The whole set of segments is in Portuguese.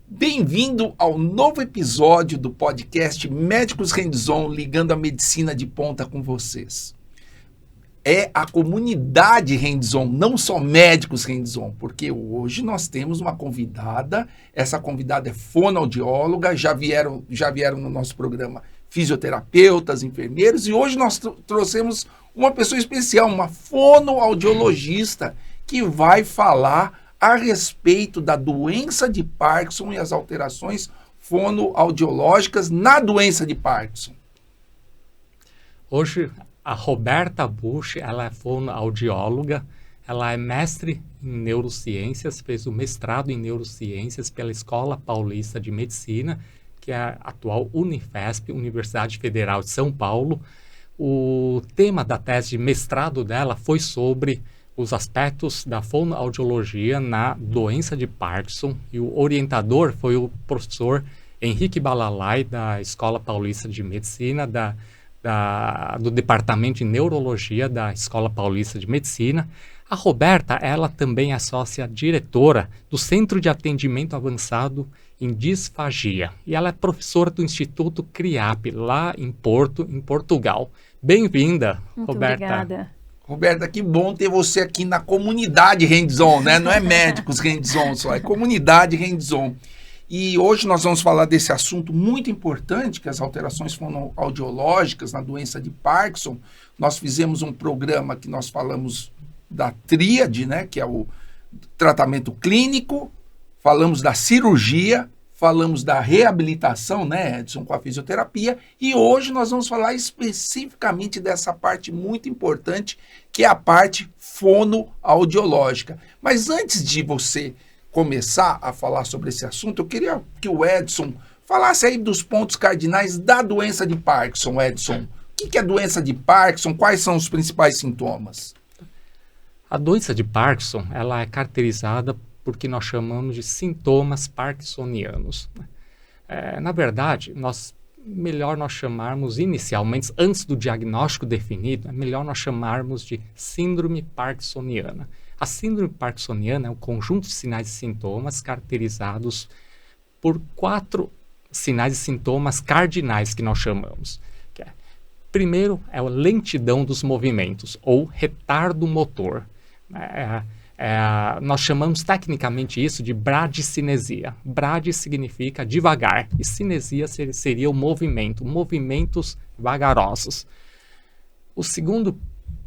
Bem-vindo ao novo episódio do podcast Médicos Hands-On, ligando a medicina de ponta com vocês. É a comunidade Hands-On, não só médicos Hands-On, porque hoje nós temos uma convidada, essa convidada é fonoaudióloga, já vieram no nosso programa fisioterapeutas, enfermeiros, e hoje nós trouxemos uma pessoa especial, uma fonoaudiologista, que vai falar a respeito da doença de Parkinson e as alterações fonoaudiológicas na doença de Parkinson. Hoje, a Roberta Busch, ela é fonoaudióloga, ela é mestre em neurociências, fez o mestrado em neurociências pela Escola Paulista de Medicina, que é a atual Unifesp, Universidade Federal de São Paulo. O tema da tese de mestrado dela foi sobre os aspectos da fonoaudiologia na doença de Parkinson, e o orientador foi o professor Henrique Balalai, da Escola Paulista de Medicina, do Departamento de Neurologia da Escola Paulista de Medicina. A Roberta, ela também é sócia diretora do Centro de Atendimento Avançado em Disfagia, e ela é professora do Instituto CRIAP, lá em Porto, em Portugal. Bem-vinda, Roberta. Obrigada. Roberta, que bom ter você aqui na comunidade Hands-On, né? Não é médicos Hands-On só, é comunidade Hands-On. E hoje nós vamos falar desse assunto muito importante, que é as alterações fonoaudiológicas na doença de Parkinson. Nós fizemos um programa que nós falamos da tríade, né? Que é o tratamento clínico, falamos da cirurgia, falamos da reabilitação, né, Edson, com a fisioterapia, e hoje nós vamos falar especificamente dessa parte muito importante, que é a parte fonoaudiológica. Mas antes de você começar a falar sobre esse assunto, eu queria que o Edson falasse aí dos pontos cardinais da doença de Parkinson, Edson. O que é a doença de Parkinson? Quais são os principais sintomas? A doença de Parkinson, ela é caracterizada porque nós chamamos de sintomas parkinsonianos. Na verdade, melhor nós chamarmos inicialmente, antes do diagnóstico definido, é melhor nós chamarmos de síndrome parkinsoniana. A síndrome parkinsoniana é um conjunto de sinais e sintomas caracterizados por 4 sinais e sintomas cardinais que nós chamamos. Primeiro é a lentidão dos movimentos, ou retardo motor. Nós chamamos tecnicamente isso de bradicinesia. Brade significa devagar, e cinesia seria o movimento, movimentos vagarosos. O segundo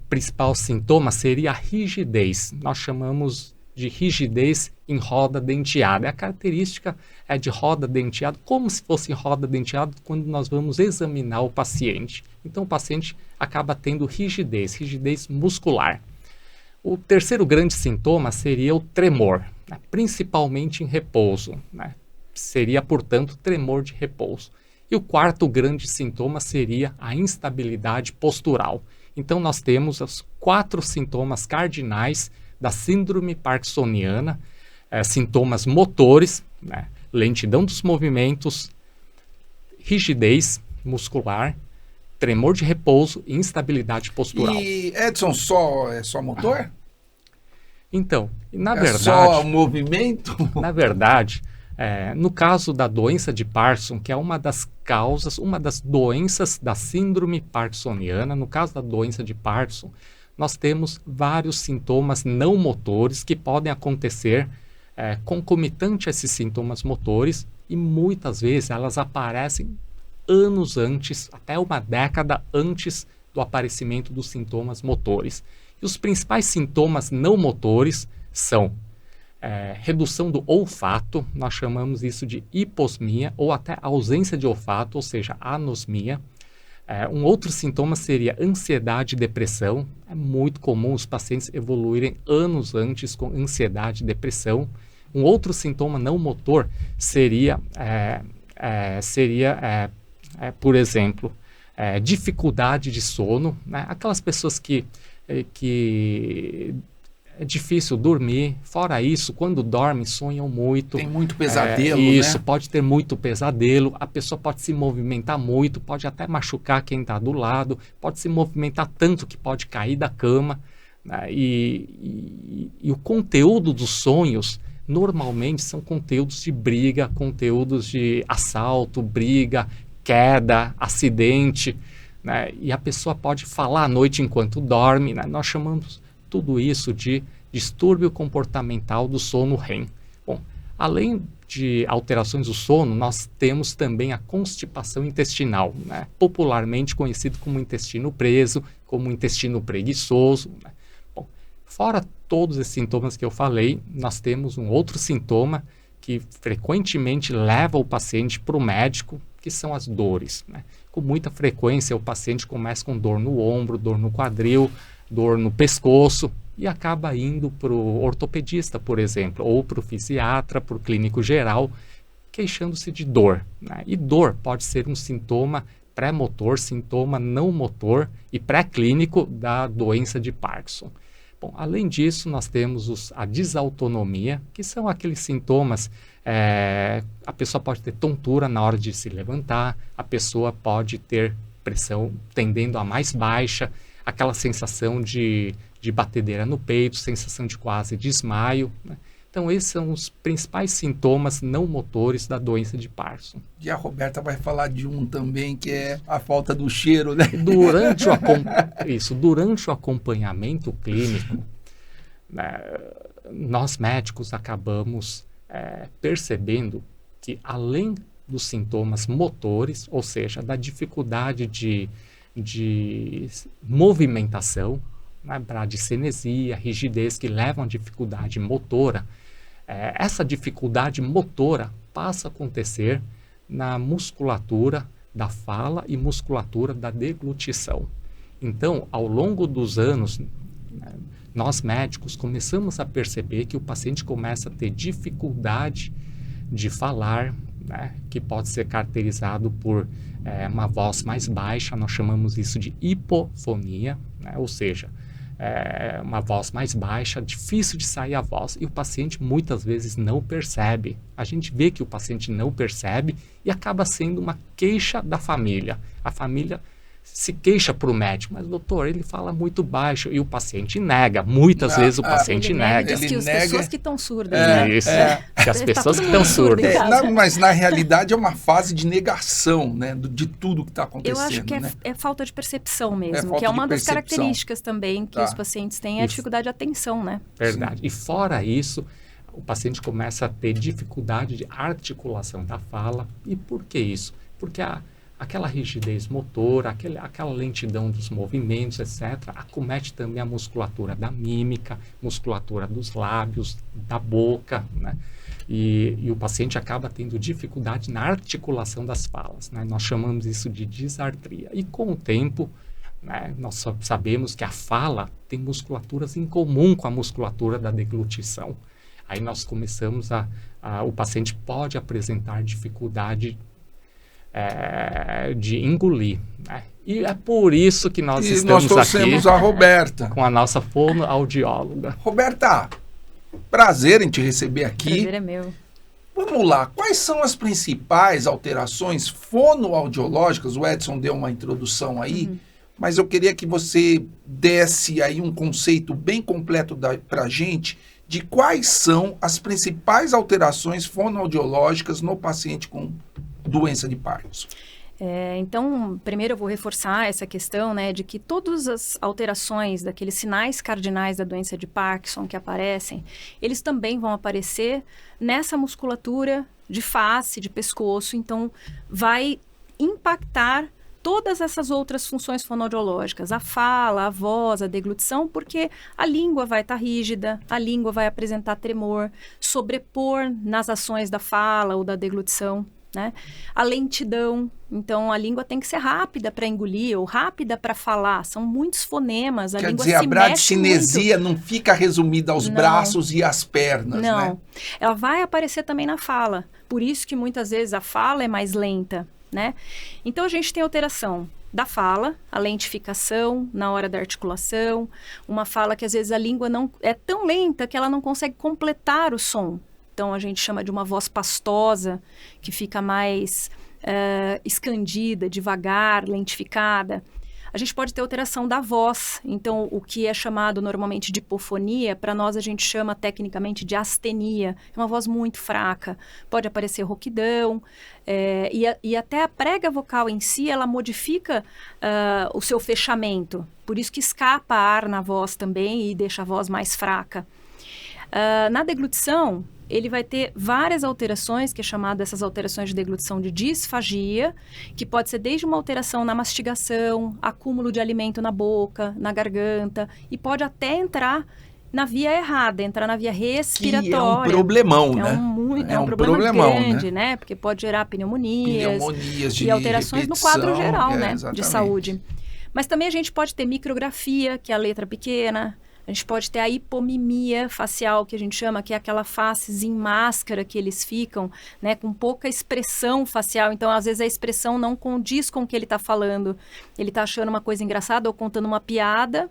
principal sintoma seria a rigidez. Nós chamamos de rigidez em roda denteada. A característica é de roda denteada, como se fosse roda denteada quando nós vamos examinar o paciente. Então o paciente acaba tendo rigidez muscular. O terceiro grande sintoma seria o tremor, né, principalmente em repouso, né? Seria, portanto, tremor de repouso. E o quarto grande sintoma seria a instabilidade postural. Então, nós temos os 4 sintomas cardinais da síndrome parkinsoniana, sintomas motores, né, lentidão dos movimentos, rigidez muscular, tremor de repouso e instabilidade postural. E, Edson, é só motor? Então, na verdade... só movimento? Na verdade, no caso da doença de Parkinson, que é uma das causas, uma das doenças da síndrome parkinsoniana, no caso da doença de Parkinson, nós temos vários sintomas não motores que podem acontecer concomitante a esses sintomas motores, e muitas vezes elas aparecem anos antes, até uma década antes do aparecimento dos sintomas motores. E os principais sintomas não motores são redução do olfato, nós chamamos isso de hiposmia, ou até ausência de olfato, ou seja, anosmia. Um outro sintoma seria ansiedade e depressão. É muito comum os pacientes evoluírem anos antes com ansiedade e depressão. Um outro sintoma não motor seria por exemplo, dificuldade de sono, né? Aquelas pessoas que é difícil dormir. Fora isso, quando dormem, sonham muito. Tem muito pesadelo, isso, né? pode ter muito pesadelo. A pessoa pode se movimentar muito, pode até machucar quem está do lado, pode se movimentar tanto que pode cair da cama, né? E o conteúdo dos sonhos normalmente são conteúdos de briga, conteúdos de assalto, briga, queda, acidente, né? E a pessoa pode falar à noite enquanto dorme, né? Nós chamamos tudo isso de distúrbio comportamental do sono REM. Bom, além de alterações do sono, nós temos também a constipação intestinal, né? Popularmente conhecido como intestino preso, como intestino preguiçoso, né? Bom, fora todos esses sintomas que eu falei, nós temos um outro sintoma que frequentemente leva o paciente para o médico, que são as dores, né? Com muita frequência o paciente começa com dor no ombro, dor no quadril, dor no pescoço e acaba indo para o ortopedista, por exemplo, ou para o fisiatra, para o clínico geral, queixando-se de dor, né? E dor pode ser um sintoma pré-motor, sintoma não motor e pré-clínico da doença de Parkinson. Bom, além disso, nós temos a desautonomia, que são aqueles sintomas, a pessoa pode ter tontura na hora de se levantar, a pessoa pode ter pressão tendendo a mais baixa, aquela sensação de batedeira no peito, sensação de quase desmaio, né? Então, esses são os principais sintomas não motores da doença de Parkinson. E a Roberta vai falar de um também, que é a falta do cheiro, né? Durante o acompanhamento clínico, né, nós médicos acabamos percebendo que, além dos sintomas motores, ou seja, da dificuldade de movimentação, né, bradicinesia, rigidez, que levam à dificuldade motora, essa dificuldade motora passa a acontecer na musculatura da fala e musculatura da deglutição. Então, ao longo dos anos, nós médicos começamos a perceber que o paciente começa a ter dificuldade de falar, né, que pode ser caracterizado por uma voz mais baixa, nós chamamos isso de hipofonia, né, ou seja, uma voz mais baixa, difícil de sair a voz, e o paciente muitas vezes não percebe. A gente vê que o paciente não percebe e acaba sendo uma queixa da família. A família se queixa para o médico, mas doutor, ele fala muito baixo, e o paciente nega. Muitas vezes o paciente nega. Diz que as pessoas que estão surdas, Isso, que as pessoas que estão surdas. Mas na realidade é uma fase de negação, né, de tudo que está acontecendo. Eu acho que né? é falta de percepção mesmo, falta que é uma de das percepção. características também que os pacientes têm, a dificuldade de atenção, né? Verdade. E fora isso, o paciente começa a ter dificuldade de articulação da fala. E por que isso? Porque aquela rigidez motora, aquela lentidão dos movimentos, etc., acomete também a musculatura da mímica, musculatura dos lábios, da boca, né? E o paciente acaba tendo dificuldade na articulação das falas, né? Nós chamamos isso de disartria. E com o tempo, né, nós sabemos que a fala tem musculaturas em comum com a musculatura da deglutição. Aí nós começamos o paciente pode apresentar dificuldade de engolir, né? E é por isso que nós estamos aqui a Roberta, com a nossa fonoaudióloga. Roberta, prazer em te receber aqui. Prazer é meu. Vamos lá, quais são as principais alterações fonoaudiológicas? O Edson deu uma introdução aí, mas eu queria que você desse aí um conceito bem completo para a gente de quais são as principais alterações fonoaudiológicas no paciente com doença de Parkinson. Então, primeiro eu vou reforçar essa questão, né, de que todas as alterações daqueles sinais cardinais da doença de Parkinson que aparecem, eles também vão aparecer nessa musculatura de face, de pescoço, então vai impactar todas essas outras funções fonoaudiológicas, a fala, a voz, a deglutição, porque a língua vai estar rígida, a língua vai apresentar tremor, sobrepor nas ações da fala ou da deglutição, né? A lentidão, então a língua tem que ser rápida para engolir ou rápida para falar, são muitos fonemas, a Quer língua dizer, se a bradicinesia mexe muito. não fica resumida aos braços e às pernas, Não, né? Ela vai aparecer também na fala, por isso que muitas vezes a fala é mais lenta, né? Então a gente tem alteração da fala, a lentificação na hora da articulação, uma fala que às vezes a língua não é tão lenta que ela não consegue completar o som. Então, a gente chama de uma voz pastosa, que fica mais escandida, devagar, lentificada. A gente pode ter alteração da voz. Então, o que é chamado normalmente de hipofonia, para nós a gente chama tecnicamente de astenia. É uma voz muito fraca. Pode aparecer rouquidão. E até a prega vocal em si, ela modifica o seu fechamento. Por isso que escapa ar na voz também e deixa a voz mais fraca. Na deglutição, ele vai ter várias alterações, que é chamado essas alterações de deglutição de disfagia, que pode ser desde uma alteração na mastigação, acúmulo de alimento na boca, na garganta, e pode até entrar na via errada, entrar na via respiratória. Que é um problemão, né? É um problema grande, né? Porque pode gerar pneumonias de e alterações no quadro geral, né? Exatamente. De saúde. Mas também a gente pode ter micrografia, que é a letra pequena. A gente pode ter a hipomimia facial, que a gente chama, que é aquela face em máscara que eles ficam, né, com pouca expressão facial. Então, às vezes, a expressão não condiz com o que ele está falando. Ele está achando uma coisa engraçada ou contando uma piada,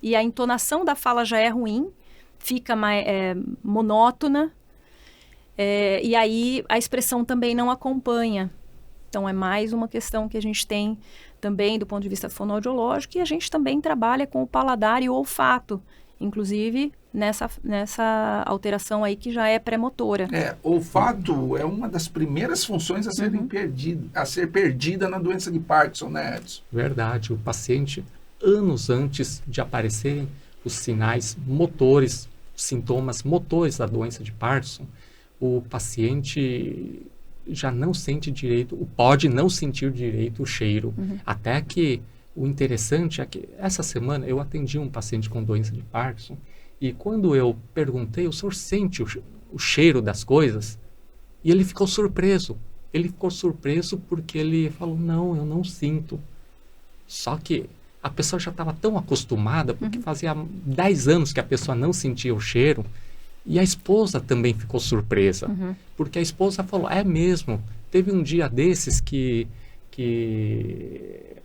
e a entonação da fala já é ruim, fica mais monótona, e aí a expressão também não acompanha. Então, é mais uma questão que a gente tem também do ponto de vista fonoaudiológico, e a gente também trabalha com o paladar e o olfato, inclusive nessa alteração aí que já é pré-motora. Olfato é uma das primeiras funções a ser perdida na doença de Parkinson, né, Edson? Verdade, o paciente, anos antes de aparecerem os sinais motores, sintomas motores da doença de Parkinson, o paciente já não sente direito, pode não sentir direito o cheiro. Até que o interessante é que essa semana eu atendi um paciente com doença de Parkinson e quando eu perguntei, o senhor sente o cheiro das coisas? E ele ficou surpreso. Ele ficou surpreso porque ele falou, não, eu não sinto. Só que a pessoa já estava tão acostumada, porque fazia 10 anos que a pessoa não sentia o cheiro. E a esposa também ficou surpresa, porque a esposa falou, é mesmo, teve um dia desses que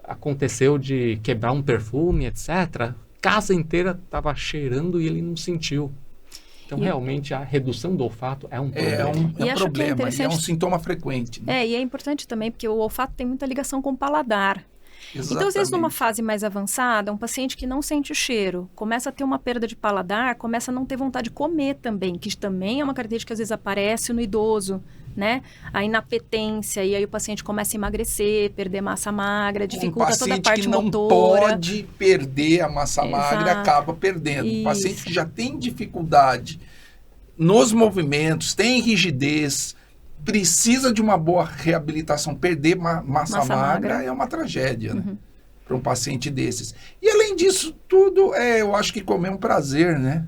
aconteceu de quebrar um perfume, etc. Casa inteira estava cheirando e ele não sentiu. Então, realmente, a redução do olfato é um problema. É um problema, e é um sintoma frequente. Né? E é importante também, porque o olfato tem muita ligação com o paladar. Exatamente. Então, às vezes, numa fase mais avançada, um paciente que não sente o cheiro, começa a ter uma perda de paladar, começa a não ter vontade de comer também, que também é uma característica que às vezes aparece no idoso, né? A inapetência, e aí o paciente começa a emagrecer, perder massa magra, dificulta toda a parte motora. Um paciente que não pode perder a massa magra, acaba perdendo. Um paciente que já tem dificuldade nos movimentos, tem rigidez, precisa de uma boa reabilitação, perder massa magra é uma tragédia, né? Para um paciente desses. E além disso tudo, eu acho que comer é um prazer, né?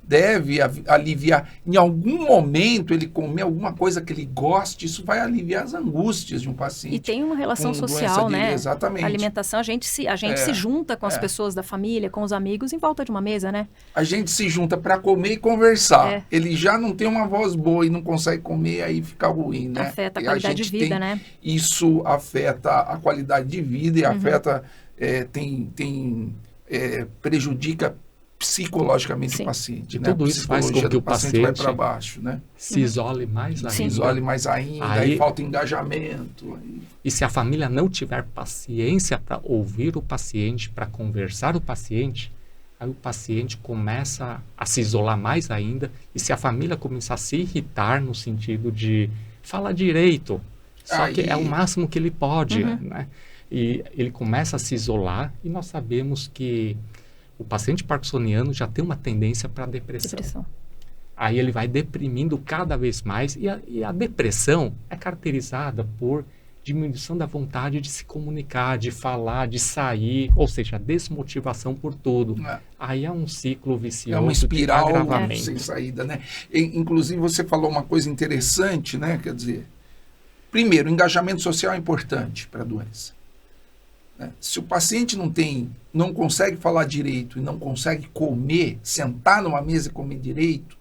Deve aliviar. Em algum momento ele comer alguma coisa que ele goste, isso vai aliviar as angústias de um paciente. E tem uma relação social, né? Exatamente. A alimentação, a gente se junta com as pessoas da família, com os amigos, em volta de uma mesa, né? A gente se junta para comer e conversar. Ele já não tem uma voz boa e não consegue comer, aí fica ruim, né? Afeta a qualidade de vida, né? Isso afeta a qualidade de vida e afeta, prejudica psicologicamente o paciente, né? Tudo isso faz com que o paciente vai para baixo, né? Se isole mais ainda. Se isole mais ainda, aí falta engajamento. E se a família não tiver paciência para ouvir o paciente, para conversar o paciente, aí o paciente começa a se isolar mais ainda. E se a família começar a se irritar no sentido de falar direito, só que é o máximo que ele pode, né? E ele começa a se isolar e nós sabemos que o paciente parkinsoniano já tem uma tendência para depressão. Aí ele vai deprimindo cada vez mais e a depressão é caracterizada por diminuição da vontade de se comunicar, de falar, de sair, ou seja, desmotivação por tudo. Aí é um ciclo vicioso, é uma espiral de agravamento. Sem saída, né? Inclusive você falou uma coisa interessante, né? Quer dizer, primeiro, o engajamento social é importante para a doença. Se o paciente não consegue falar direito e não consegue comer, sentar numa mesa e comer direito,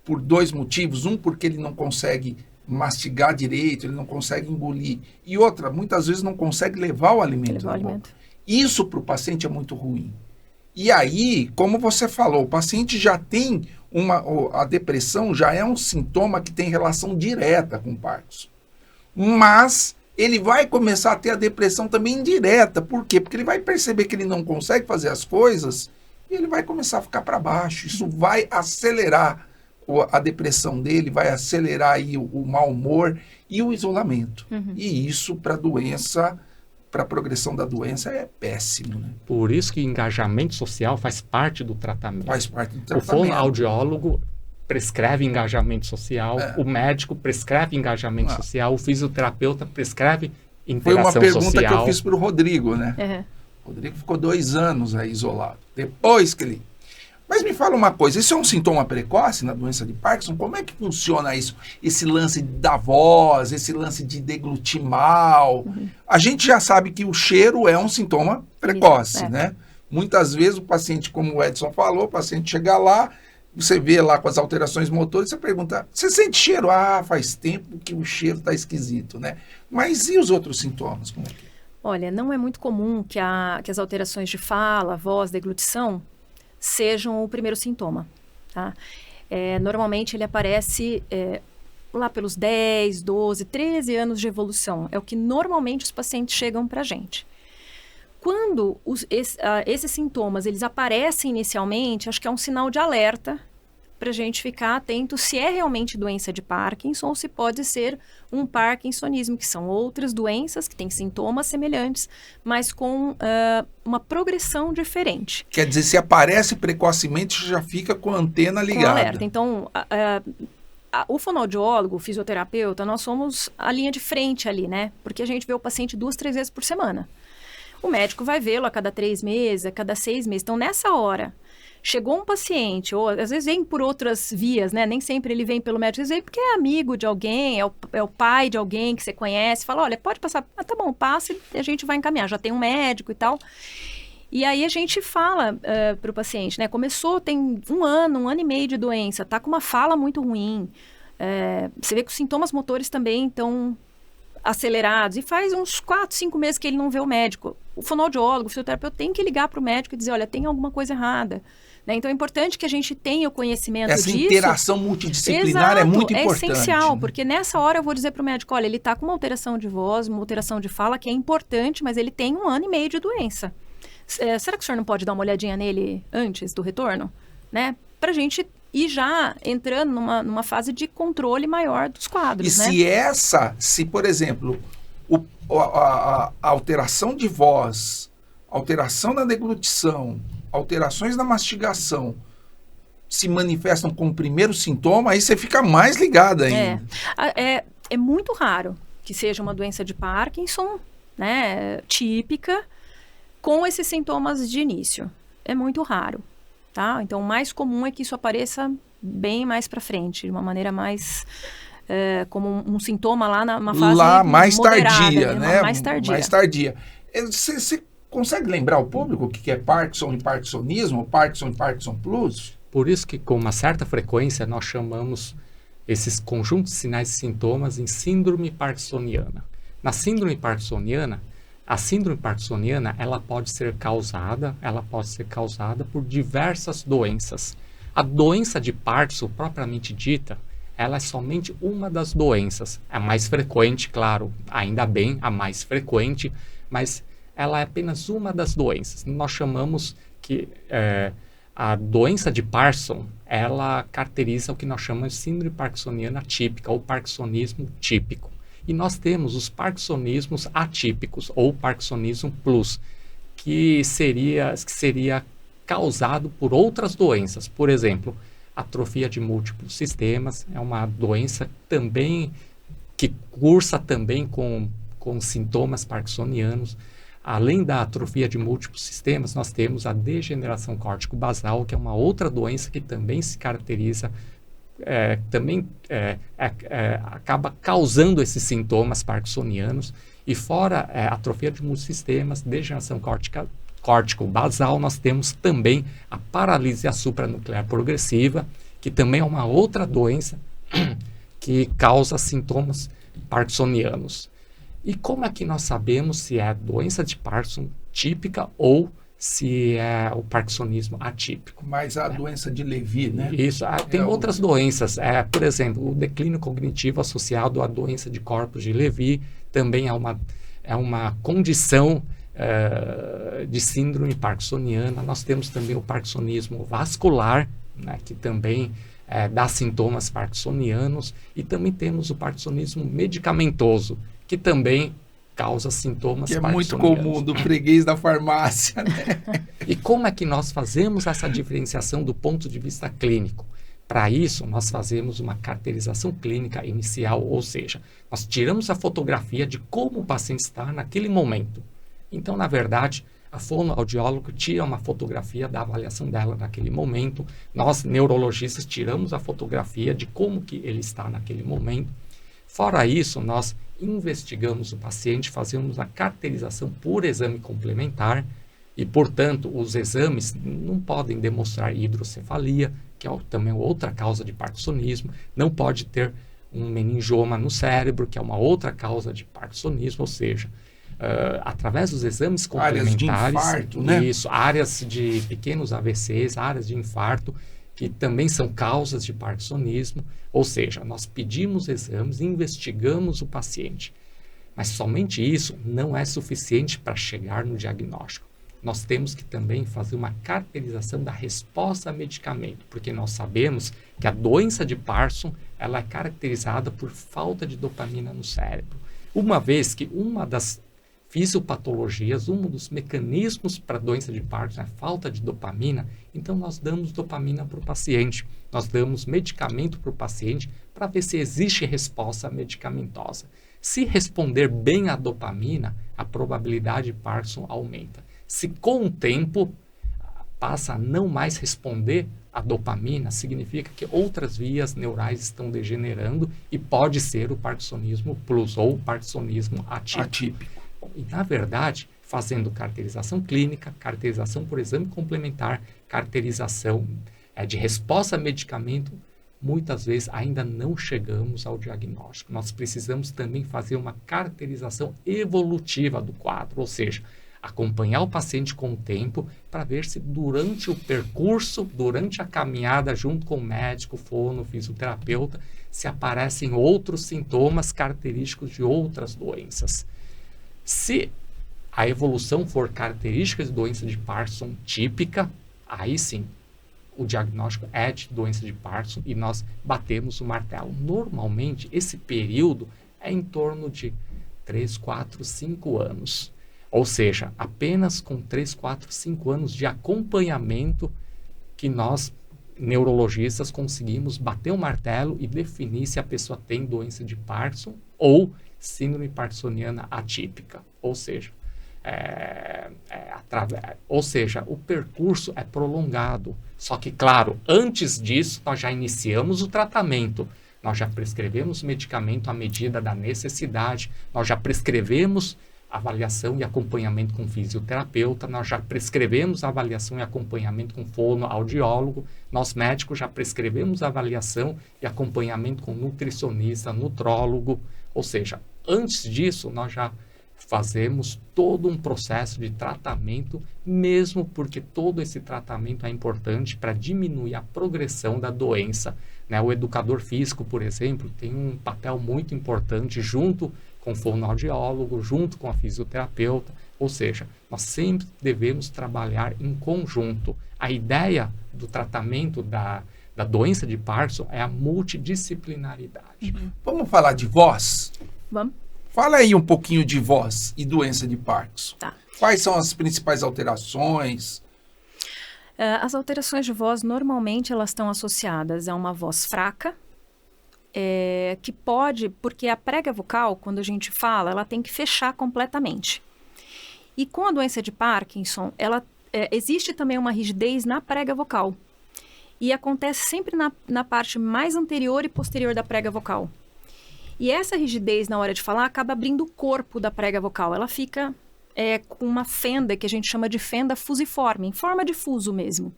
por 2 motivos. Um, porque ele não consegue mastigar direito, ele não consegue engolir. E outra, muitas vezes não consegue levar o alimento na boca. Isso para o paciente é muito ruim. E aí, como você falou, o paciente já tem a depressão já é um sintoma que tem relação direta com o Parkinson. Mas ele vai começar a ter a depressão também indireta. Por quê? Porque ele vai perceber que ele não consegue fazer as coisas e ele vai começar a ficar para baixo. Isso vai acelerar a depressão dele, vai acelerar aí o mau humor e o isolamento. E isso para a doença, para a progressão da doença é péssimo, né? Por isso que engajamento social faz parte do tratamento. Faz parte do O tratamento. fonoaudiólogo prescreve engajamento social, o médico prescreve engajamento social, o fisioterapeuta prescreve interação social. Foi uma pergunta que eu fiz para o Rodrigo, né? O Rodrigo ficou 2 anos aí isolado. Depois que ele... Mas me fala uma coisa, isso é um sintoma precoce na doença de Parkinson? Como é que funciona isso? Esse lance da voz, esse lance de deglutir mal. A gente já sabe que o cheiro é um sintoma precoce, né? Muitas vezes o paciente, como o Edson falou, o paciente chega lá, você vê lá com as alterações motoras, você pergunta, você sente cheiro? Ah, faz tempo que o cheiro está esquisito, né? Mas e os outros sintomas? Como é que é? Olha, não é muito comum que as alterações de fala, voz, deglutição sejam o primeiro sintoma, tá? Normalmente ele aparece lá pelos 10, 12, 13 anos de evolução. É o que normalmente os pacientes chegam para a gente. Quando esses sintomas eles aparecem inicialmente, acho que é um sinal de alerta para a gente ficar atento se é realmente doença de Parkinson ou se pode ser um parkinsonismo, que são outras doenças que têm sintomas semelhantes, mas com uma progressão diferente. Quer dizer, se aparece precocemente, já fica com a antena ligada. Com alerta. Então, o fonoaudiólogo, o fisioterapeuta, nós somos a linha de frente ali, né? Porque a gente vê o paciente 2, 3 vezes por semana. O médico vai vê-lo a cada 3 meses, a cada 6 meses. Então, nessa hora, chegou um paciente, ou às vezes vem por outras vias, né? Nem sempre ele vem pelo médico, às vezes vem porque é amigo de alguém, é o pai de alguém que você conhece, fala, olha, pode passar, tá bom, passa e a gente vai encaminhar, já tem um médico e tal. E aí a gente fala para o paciente, né? Começou, tem 1 ano, 1 ano e meio de doença, tá com uma fala muito ruim, você vê que os sintomas motores também estão acelerados, e faz uns 4, 5 meses que ele não vê o médico. O fonoaudiólogo, o fisioterapeuta tem que ligar para o médico e dizer, olha, tem alguma coisa errada. Né? Então é importante que a gente tenha o conhecimento disso. Essa interação multidisciplinar é muito importante. É essencial, porque nessa hora eu vou dizer para o médico, olha, ele está com uma alteração de voz, uma alteração de fala, que é importante, mas ele tem 1 ano e meio de doença. Será que o senhor não pode dar uma olhadinha nele antes do retorno? Né? Para a gente ir já entrando numa fase de controle maior dos quadros. E se por exemplo, a alteração de voz, alteração na deglutição, alterações na mastigação se manifestam como primeiro sintoma, aí você fica mais ligada ainda. É muito raro que seja uma doença de Parkinson, né, típica, com esses sintomas de início. É muito raro, tá? Então, o mais comum é que isso apareça bem mais para frente, de uma maneira mais... como um sintoma lá numa fase mais moderada, tardia, né? Mais tardia. Mais tardia. Você consegue lembrar o público o que é Parkinson e Parkinsonismo, Parkinson e Parkinson Plus? Por isso que, com uma certa frequência, nós chamamos esses conjuntos de sinais e sintomas em síndrome parkinsoniana. Na síndrome parkinsoniana, a síndrome parkinsoniana, ela pode ser causada por diversas doenças. A doença de Parkinson, propriamente dita, ela é somente uma das doenças. É a mais frequente, claro, ainda bem, a mais frequente, mas ela é apenas uma das doenças. Nós chamamos que a doença de Parkinson, ela caracteriza o que nós chamamos de síndrome parkinsoniana típica ou parkinsonismo típico. E nós temos os parkinsonismos atípicos ou parkinsonismo plus, que seria causado por outras doenças. Por exemplo, atrofia de múltiplos sistemas é uma doença também que cursa também com sintomas parkinsonianos. Além da atrofia de múltiplos sistemas, nós temos a degeneração córtico-basal, que é uma outra doença que também se caracteriza, acaba causando esses sintomas parkinsonianos. E fora atrofia de múltiplos sistemas, degeneração córtico-basal, nós temos também a paralisia supranuclear progressiva, que também é uma outra doença que causa sintomas parkinsonianos. E como é que nós sabemos se é doença de Parkinson típica ou se é o parkinsonismo atípico. Mas a doença de Levy, né? Isso. Tem outras doenças. Por exemplo, o declínio cognitivo associado à doença de corpos de Levy também é uma condição de síndrome parkinsoniana. Nós temos também o parkinsonismo vascular, né, que também dá sintomas parkinsonianos, e também temos o parkinsonismo medicamentoso, que também causa sintomas parkinsonianos. Que é muito comum do freguês da farmácia, né? E como é que nós fazemos essa diferenciação do ponto de vista clínico? Para isso, nós fazemos uma caracterização clínica inicial, ou seja, nós tiramos a fotografia de como o paciente está naquele momento. Então, na verdade, a fonoaudióloga tira uma fotografia da avaliação dela naquele momento. Nós, neurologistas, tiramos a fotografia de como que ele está naquele momento. Fora isso, nós investigamos o paciente, fazemos a caracterização por exame complementar e, portanto, os exames não podem demonstrar hidrocefalia, que é também outra causa de parkinsonismo, não pode ter um meningioma no cérebro, que é uma outra causa de parkinsonismo, ou seja, através dos exames complementares, áreas de infarto, né? Isso, áreas de pequenos AVCs, áreas de infarto, que também são causas de parkinsonismo, ou seja, nós pedimos exames, investigamos o paciente, mas somente isso não é suficiente para chegar no diagnóstico. Nós temos que também fazer uma caracterização da resposta a medicamento, porque nós sabemos que a doença de Parkinson ela é caracterizada por falta de dopamina no cérebro, uma vez que uma das fisiopatologias, um dos mecanismos para a doença de Parkinson é a falta de dopamina, então nós damos dopamina para o paciente, nós damos medicamento para o paciente para ver se existe resposta medicamentosa. Se responder bem à dopamina, a probabilidade de Parkinson aumenta. Se com o tempo passa a não mais responder à dopamina, significa que outras vias neurais estão degenerando e pode ser o parkinsonismo plus ou o parkinsonismo atípico. E, na verdade, fazendo caracterização clínica, caracterização por exame complementar, caracterização de resposta a medicamento, muitas vezes ainda não chegamos ao diagnóstico. Nós precisamos também fazer uma caracterização evolutiva do quadro, ou seja, acompanhar o paciente com o tempo para ver se durante o percurso, durante a caminhada junto com o médico, fono, fisioterapeuta, se aparecem outros sintomas característicos de outras doenças. Se a evolução for característica de doença de Parkinson típica, aí sim, o diagnóstico é de doença de Parkinson e nós batemos o martelo. Normalmente, esse período é em torno de 3, 4, 5 anos. Ou seja, apenas com 3, 4, 5 anos de acompanhamento que nós, neurologistas, conseguimos bater o martelo e definir se a pessoa tem doença de Parkinson ou síndrome parkinsoniana atípica. Ou seja, o percurso é prolongado. Só que, claro, antes disso, nós já iniciamos o tratamento. Nós já prescrevemos medicamento à medida da necessidade. Nós já prescrevemos avaliação e acompanhamento com fisioterapeuta. Nós já prescrevemos avaliação e acompanhamento com fonoaudiólogo. Nós, médicos, já prescrevemos avaliação e acompanhamento com nutricionista, nutrólogo. Ou seja, antes disso, nós já fazemos todo um processo de tratamento, mesmo porque todo esse tratamento é importante para diminuir a progressão da doença, né? O educador físico, por exemplo, tem um papel muito importante junto com o fonoaudiólogo, junto com a fisioterapeuta, ou seja, nós sempre devemos trabalhar em conjunto. A ideia do tratamento da doença de Parkinson é a multidisciplinaridade. Vamos falar de voz? Vamos. Fala aí um pouquinho de voz e doença de Parkinson. Tá. Quais são as principais alterações? As alterações de voz, normalmente, elas estão associadas a uma voz fraca, que pode, porque a prega vocal, quando a gente fala, ela tem que fechar completamente. E com a doença de Parkinson, existe também uma rigidez na prega vocal. E acontece sempre na parte mais anterior e posterior da prega vocal. E essa rigidez na hora de falar acaba abrindo o corpo da prega vocal. Ela fica com uma fenda que a gente chama de fenda fusiforme, em forma de fuso mesmo.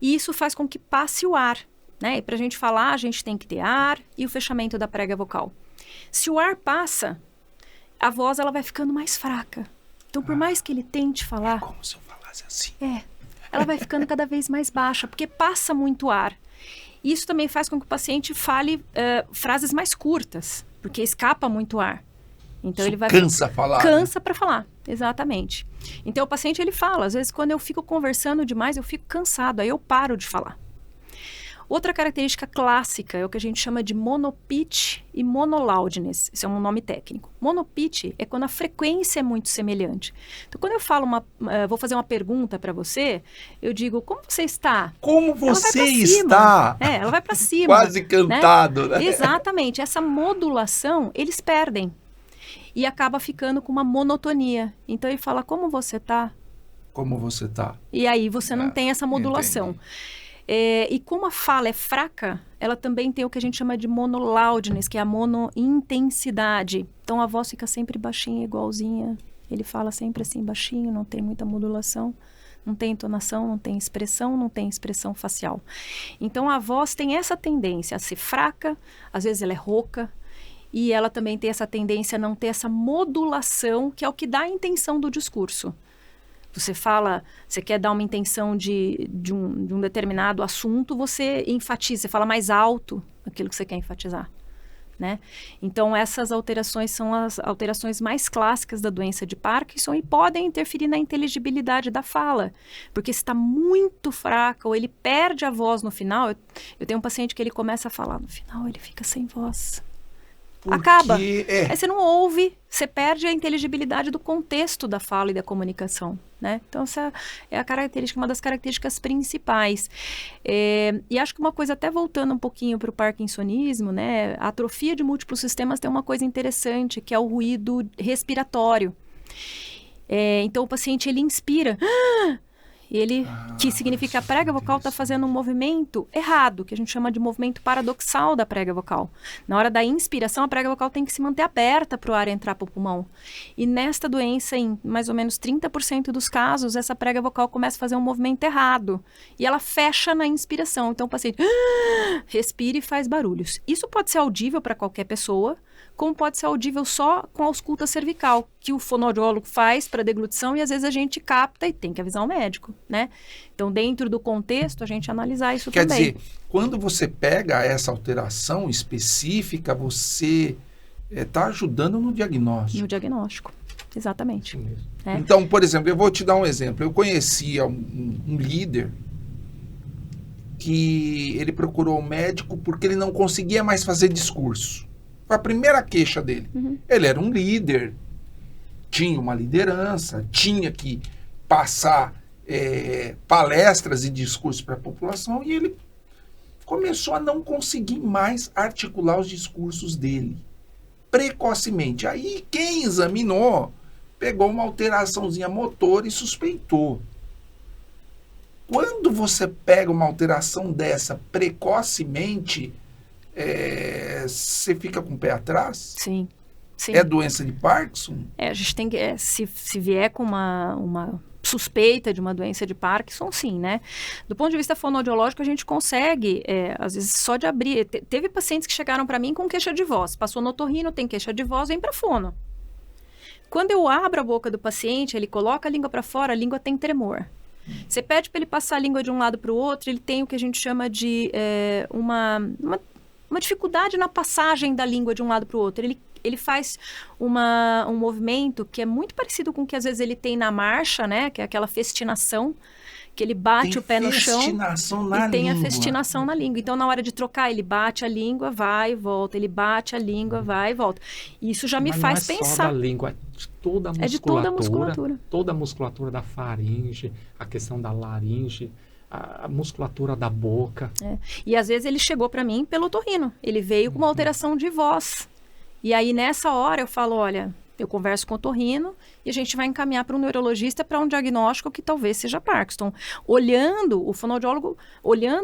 E isso faz com que passe o ar, né? E para a gente falar, a gente tem que ter ar e o fechamento da prega vocal. Se o ar passa, a voz ela vai ficando mais fraca. Então, por mais que ele tente falar... É como se eu falasse quase assim. Ela vai ficando cada vez mais baixa, porque passa muito ar. Isso também faz com que o paciente fale frases mais curtas, porque escapa muito ar. Então Isso ele vai cansa falar. Cansa para falar, exatamente. Então o paciente ele fala, às vezes quando eu fico conversando demais, eu fico cansado, aí eu paro de falar. Outra característica clássica é o que a gente chama de monopitch e monoloudness. Esse é um nome técnico. Monopitch é quando a frequência é muito semelhante. Então, quando eu falo vou fazer uma pergunta para você, eu digo, como você está? Como você está? Ela vai para cima. Quase cantado, né? Exatamente. Essa modulação, eles perdem. E acaba ficando com uma monotonia. Então, ele fala, como você está? Como você está? E aí, você não tem essa modulação. Entendi. E como a fala é fraca, ela também tem o que a gente chama de monoloudness, que é a monointensidade. Então a voz fica sempre baixinha, igualzinha. Ele fala sempre assim, baixinho, não tem muita modulação, não tem entonação, não tem expressão facial. Então a voz tem essa tendência a ser fraca, às vezes ela é rouca, e ela também tem essa tendência a não ter essa modulação, que é o que dá a intenção do discurso. Você fala, você quer dar uma intenção de um determinado assunto, você enfatiza, você fala mais alto aquilo que você quer enfatizar, né? Então, essas alterações são as alterações mais clássicas da doença de Parkinson e podem interferir na inteligibilidade da fala, porque se está muito fraca ou ele perde a voz no final, eu tenho um paciente que ele começa a falar, no final ele fica sem voz. Acaba. Aí você não ouve, você perde a inteligibilidade do contexto da fala e da comunicação, né? Então, essa é uma das características principais. E acho que uma coisa, até voltando um pouquinho para o parkinsonismo, né? A atrofia de múltiplos sistemas tem uma coisa interessante, que é o ruído respiratório. Então, o paciente, ele inspira... que significa que a prega vocal está fazendo um movimento errado, que a gente chama de movimento paradoxal da prega vocal. Na hora da inspiração, a prega vocal tem que se manter aberta para o ar entrar para o pulmão. E nesta doença, em mais ou menos 30% dos casos, essa prega vocal começa a fazer um movimento errado. E ela fecha na inspiração. Então o paciente respira e faz barulhos. Isso pode ser audível para qualquer pessoa, como pode ser audível só com a ausculta cervical, que o fonoaudiólogo faz para deglutição e às vezes a gente capta e tem que avisar o médico, né? Então, dentro do contexto, a gente analisar isso também. Quer dizer, quando você pega essa alteração específica, você está ajudando no diagnóstico. No diagnóstico, exatamente. Então, por exemplo, eu vou te dar um exemplo. Eu conhecia um líder que ele procurou o médico porque ele não conseguia mais fazer discurso. Foi a primeira queixa dele. Ele era um líder, tinha uma liderança, tinha que passar palestras e discursos para a população e ele começou a não conseguir mais articular os discursos dele, precocemente. Aí quem examinou pegou uma alteraçãozinha motor e suspeitou. Quando você pega uma alteração dessa precocemente, você fica com o pé atrás? Sim. É doença de Parkinson? A gente tem que, se vier com uma suspeita de uma doença de Parkinson, sim, né? Do ponto de vista fonoaudiológico, a gente consegue, às vezes, só de abrir. Teve pacientes que chegaram para mim com queixa de voz. Passou no otorrino, tem queixa de voz, vem para fono. Quando eu abro a boca do paciente, ele coloca a língua para fora, a língua tem tremor. Você pede para ele passar a língua de um lado para o outro, ele tem o que a gente chama de uma dificuldade na passagem da língua de um lado para o outro. Ele faz um movimento que é muito parecido com o que às vezes ele tem na marcha, né? Que é aquela festinação, que ele bate o pé no chão e tem a festinação na língua. Então, na hora de trocar, ele bate a língua, vai e volta. Ele bate a língua, vai e volta. E isso já me faz pensar. Não é só da língua, é de toda a musculatura. É de toda a musculatura. Toda a musculatura da faringe, a questão da laringe, a musculatura da boca. E às vezes ele chegou para mim pelo otorrino. Ele veio com uma alteração de voz. E aí, nessa hora, eu falo, olha, eu converso com o otorrino e a gente vai encaminhar para um neurologista para um diagnóstico que talvez seja Parkinson. Olhando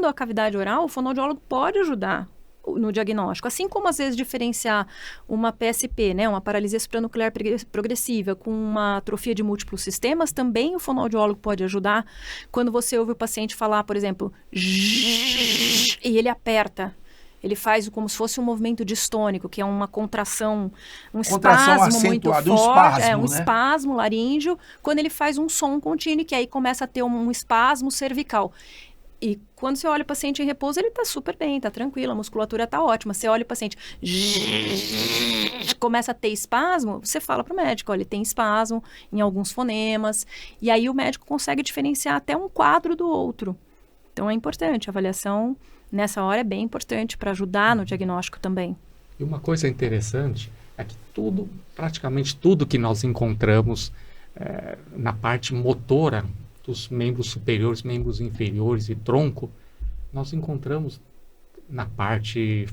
a cavidade oral, o fonoaudiólogo pode ajudar no diagnóstico. Assim como, às vezes, diferenciar uma PSP, né, uma paralisia supranuclear progressiva, com uma atrofia de múltiplos sistemas, também o fonoaudiólogo pode ajudar quando você ouve o paciente falar, por exemplo, e ele aperta. ele faz como se fosse um movimento distônico, que é uma contração, um Contração espasmo muito acentuada, um forte, espasmo, um né? espasmo laríngeo, quando ele faz um som contínuo, que aí começa a ter um espasmo cervical. E quando você olha o paciente em repouso, ele está super bem, está tranquilo, a musculatura está ótima. Você olha o paciente, começa a ter espasmo, você fala para o médico, olha, ele tem espasmo em alguns fonemas, e aí o médico consegue diferenciar até um quadro do outro. Então é importante, a avaliação nessa hora é bem importante para ajudar no diagnóstico também. E uma coisa interessante é que praticamente tudo que nós encontramos na parte motora dos membros superiores, membros inferiores e tronco, nós encontramos na parte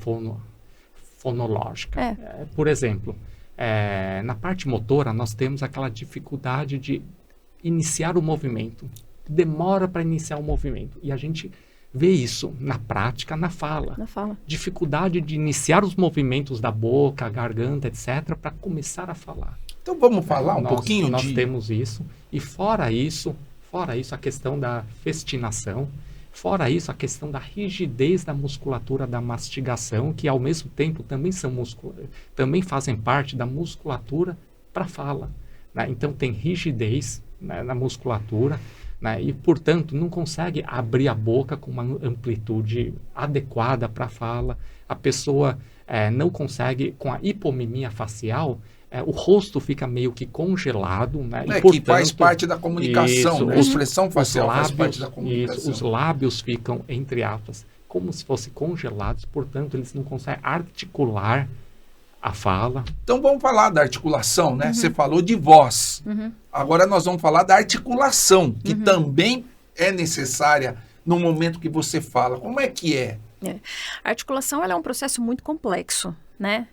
fonológica. Por exemplo, na parte motora, nós temos aquela dificuldade de iniciar o movimento. Demora para iniciar o movimento. E a gente vê isso na prática, na fala. Dificuldade de iniciar os movimentos da boca, garganta, etc., para começar a falar. Então vamos falar um pouquinho Nós temos isso. E fora isso, a questão da festinação, fora isso, a questão da rigidez da musculatura da mastigação, que ao mesmo tempo também fazem parte da musculatura para fala, né? Então tem rigidez, né, na musculatura, né, e portanto não consegue abrir a boca com uma amplitude adequada para fala. A pessoa não consegue, com a hipomimia facial, o rosto fica meio que congelado, né? E, portanto, que faz parte da comunicação, isso, né? A expressão facial faz parte da comunicação. Isso, os lábios ficam, entre aspas, como se fossem congelados, portanto, eles não conseguem articular a fala. Então vamos falar da articulação, né? Você falou de voz. Agora nós vamos falar da articulação, que também é necessária no momento que você fala. Como é que é? A articulação ela é um processo muito complexo, né?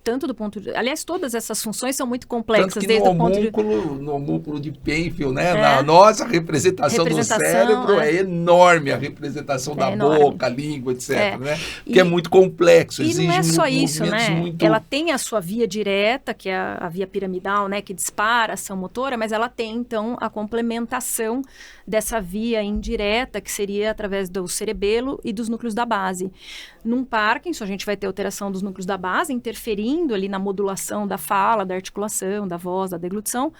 Tanto do ponto de... Aliás, todas essas funções são muito complexas. Tanto que desde no homúnculo de Penfield, né? Na nossa representação do cérebro é enorme, a representação da boca, língua, etc. Né? Porque é muito complexo, exige não é só isso, né? muito... Ela tem a sua via direta, que é a via piramidal, né? Que dispara a ação motora, mas ela tem, então, a complementação dessa via indireta, que seria através do cerebelo e dos núcleos da base. Num Parkinson, a gente vai ter alteração dos núcleos da base, interferindo ali na modulação da fala, da articulação, da voz, da deglutição.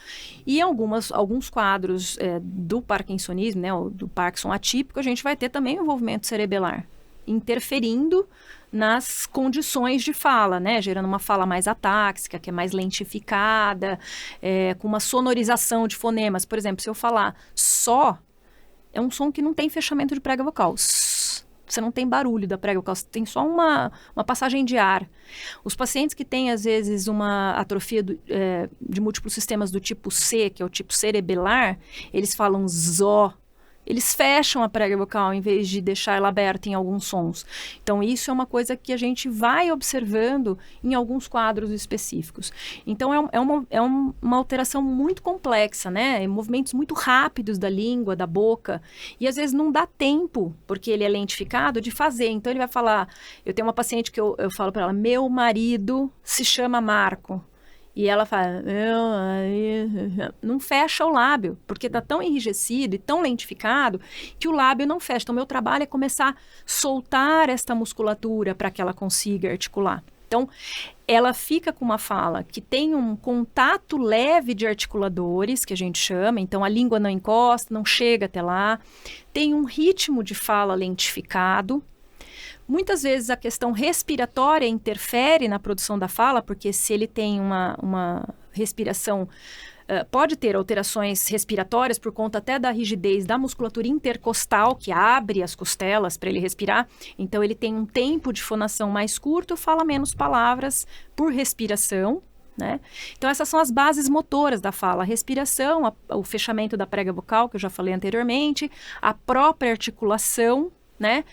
E alguns quadros do parkinsonismo, né, do Parkinson atípico, a gente vai ter também o envolvimento cerebelar, interferindo nas condições de fala, né, gerando uma fala mais atáxica, que é mais lentificada, com uma sonorização de fonemas. Por exemplo, se eu falar só, é um som que não tem fechamento de prega vocal. Você não tem barulho da prega vocal, você tem só uma passagem de ar. Os pacientes que têm, às vezes, uma atrofia de múltiplos sistemas do tipo C, que é o tipo cerebelar, eles falam zó. Eles fecham a prega vocal em vez de deixar ela aberta em alguns sons. Então, isso é uma coisa que a gente vai observando em alguns quadros específicos. Então, é uma alteração muito complexa, né? Movimentos muito rápidos da língua, da boca. E, às vezes, não dá tempo, porque ele é lentificado, de fazer. Então, ele vai falar... Eu tenho uma paciente que eu falo para ela, meu marido se chama Marco. E ela fala, não fecha o lábio, porque está tão enrijecido e tão lentificado que o lábio não fecha. Então, meu trabalho é começar a soltar esta musculatura para que ela consiga articular. Então, ela fica com uma fala que tem um contato leve de articuladores, que a gente chama. Então, a língua não encosta, não chega até lá. Tem um ritmo de fala lentificado. Muitas vezes a questão respiratória interfere na produção da fala, porque se ele tem uma respiração, pode ter alterações respiratórias por conta até da rigidez da musculatura intercostal, que abre as costelas para ele respirar. Então, ele tem um tempo de fonação mais curto, fala menos palavras por respiração, né? Então, essas são as bases motoras da fala. A respiração, o fechamento da prega vocal, que eu já falei anteriormente, a própria articulação, né?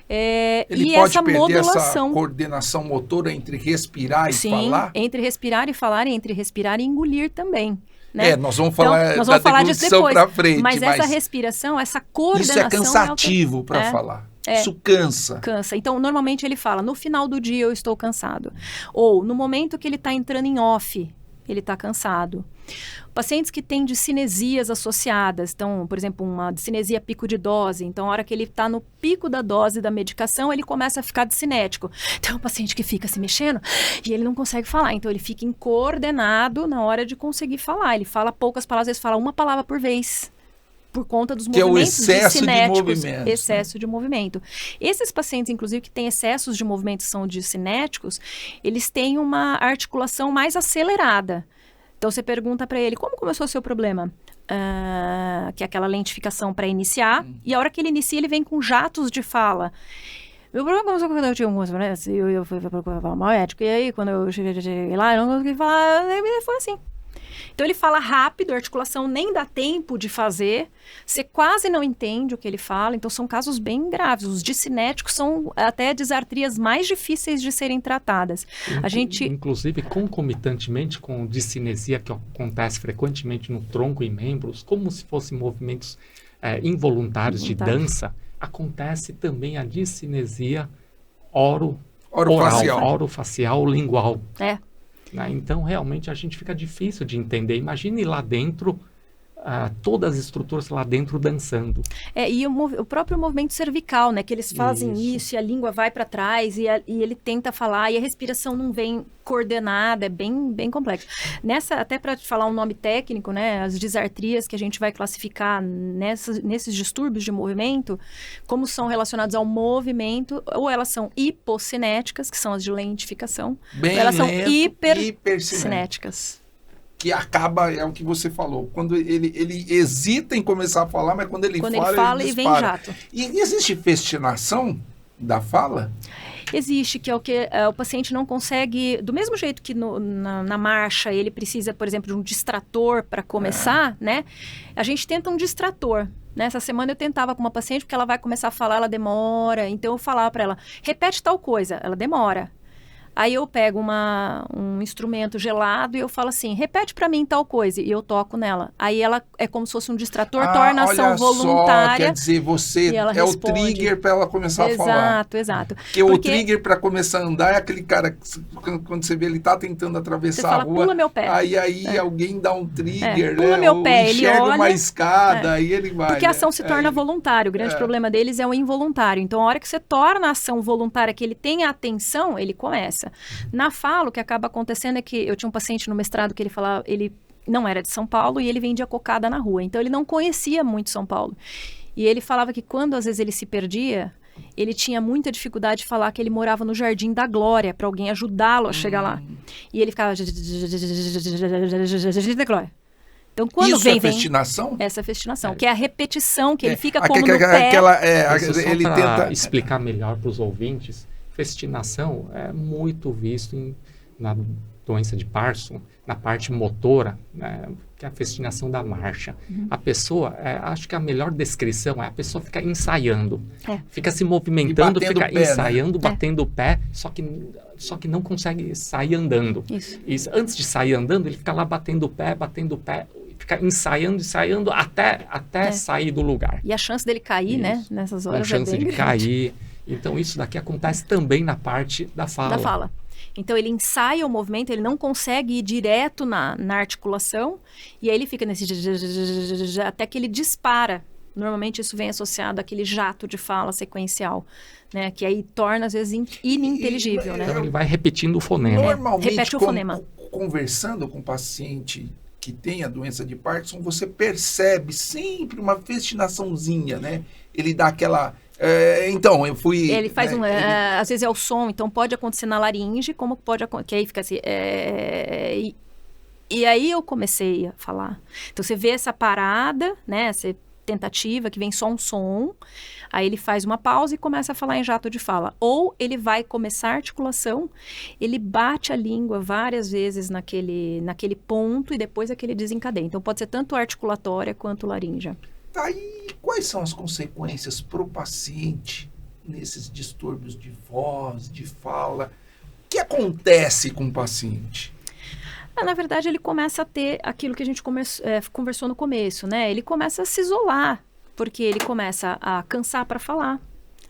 Ele e pode essa perder modulação. Essa coordenação motora entre respirar e falar? Entre respirar e falar, e entre respirar e engolir também. Né? Nós vamos falar, então, nós vamos falar disso depois. Pra frente, mas essa respiração, essa coordenação... Isso é cansativo para falar. Isso cansa. Cansa. Então, normalmente ele fala, no final do dia eu estou cansado. Ou, no momento que ele está entrando em off, ele está cansado. Pacientes que têm discinesias associadas, então, por exemplo, uma discinesia pico de dose, então, a hora que ele está no pico da dose da medicação, ele começa a ficar discinético. Tem um paciente que fica se mexendo e ele não consegue falar, então ele fica incoordenado na hora de conseguir falar. Ele fala poucas palavras, às vezes fala uma palavra por vez, por conta dos que movimentos é o excesso discinéticos, de movimento. excesso de movimento. Esses pacientes, inclusive, que têm excessos de movimento, são discinéticos, eles têm uma articulação mais acelerada. Então, você pergunta para ele, como começou o seu problema? Que é aquela lentificação para iniciar, e a hora que ele inicia, ele vem com jatos de fala. Meu problema começou quando eu tinha algumas, né? Eu fui procurar o médico, e aí, quando eu cheguei lá, eu não consegui falar, foi assim. Então, ele fala rápido, a articulação nem dá tempo de fazer, você quase não entende o que ele fala, então são casos bem graves. Os discinéticos são até disartrias mais difíceis de serem tratadas. Inclusive, concomitantemente com discinesia, que acontece frequentemente no tronco e membros, como se fossem movimentos involuntários de dança, acontece também a discinesia orofacial lingual. Então, realmente, a gente fica difícil de entender. Imagine lá dentro, todas as estruturas lá dentro dançando. E o próprio movimento cervical, né? Que eles fazem isso e a língua vai para trás e ele tenta falar e a respiração não vem coordenada, é bem, bem complexo. Até para falar um nome técnico, né? As disartrias que a gente vai classificar nesses distúrbios de movimento, como são relacionados ao movimento, ou elas são hipocinéticas, que são as de lentificação, ou elas são hipercinéticas. Que acaba, é o que você falou, quando ele hesita em começar a falar, mas quando ele fala, ele vem jato. E existe festinação da fala? Existe, que é o que o paciente não consegue, do mesmo jeito que na marcha ele precisa, por exemplo, de um distrator para começar, né? A gente tenta um distrator. Nessa semana eu tentava com uma paciente, porque ela vai começar a falar, ela demora, então eu falava para ela, repete tal coisa, ela demora. Aí eu pego um instrumento gelado e eu falo assim, repete para mim tal coisa, e eu toco nela. Aí ela é como se fosse um distrator, torna a ação voluntária. Quer dizer, você é o trigger para ela começar a falar. Exato. Porque o trigger para começar a andar é aquele cara que, quando você vê ele tá tentando atravessar a rua, pula meu pé. Aí alguém dá um trigger, pula meu pé, ele enxerga olha, uma escada, aí ele vai. Porque a ação se torna voluntária. O grande problema deles é o involuntário. Então, a hora que você torna a ação voluntária, que ele tem a atenção, ele começa. Na fala, o que acaba acontecendo é que eu tinha um paciente no mestrado que ele falava, ele não era de São Paulo e ele vendia cocada na rua. Então, ele não conhecia muito São Paulo. E ele falava que quando, às vezes, ele se perdia, ele tinha muita dificuldade de falar que ele morava no Jardim da Glória, para alguém ajudá-lo a chegar lá. E ele ficava... Jardim da Glória. Então, quando isso é festinação? Essa festinação, que é a repetição, que ele fica como no pé. Ele tenta explicar melhor para os ouvintes. Festinação é muito visto na doença de Parkinson, na parte motora, né, que é a festinação da marcha. A pessoa, acho que a melhor descrição é a pessoa fica ensaiando, fica se movimentando, fica ensaiando, batendo o pé, só que não consegue sair andando. Isso. Antes de sair andando, ele fica lá batendo o pé, fica ensaiando até sair do lugar. E a chance dele cair, né, nessas horas a chance de cair. Então, isso daqui acontece também na parte da fala. Então, ele ensaia o movimento, ele não consegue ir direto na articulação, e aí ele fica nesse... até que ele dispara. Normalmente, isso vem associado àquele jato de fala sequencial, né? Que aí torna, às vezes, ininteligível, né? Então, ele vai repetindo o fonema. Normalmente, repete o fonema. Conversando com o paciente que tem a doença de Parkinson, você percebe sempre uma festinaçãozinha, né? Ele dá aquela... então, eu fui... Ele faz às vezes é o som, então pode acontecer na laringe, como pode acontecer... Que aí fica assim... E aí eu comecei a falar. Então, você vê essa parada, né? Essa tentativa, que vem só um som. Aí ele faz uma pausa e começa a falar em jato de fala. Ou ele vai começar a articulação, ele bate a língua várias vezes naquele ponto e depois aquele desencadeia. Então, pode ser tanto articulatória quanto laríngea. Aí, quais são as consequências para o paciente nesses distúrbios de voz, de fala? O que acontece com o paciente? Na verdade, ele começa a ter aquilo que a gente conversou no começo, né? Ele começa a se isolar, porque ele começa a cansar para falar.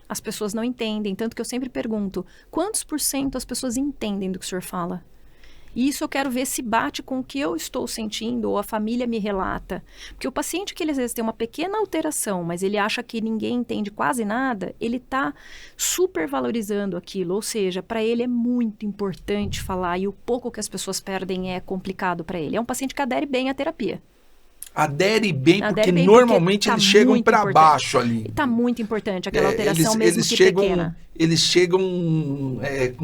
As pessoas não entendem, tanto que eu sempre pergunto, quantos % as pessoas entendem do que o senhor fala? E isso eu quero ver se bate com o que eu estou sentindo ou a família me relata. Porque o paciente que ele às vezes tem uma pequena alteração, mas ele acha que ninguém entende quase nada, ele está supervalorizando aquilo. Ou seja, para ele é muito importante falar e o pouco que as pessoas perdem é complicado para ele. É um paciente que adere bem à terapia. Adere bem, porque Adere bem, normalmente porque tá eles chegam muito para importante. baixo ali. Está muito importante aquela alteração, mesmo que chegam, pequena. Eles chegam com eles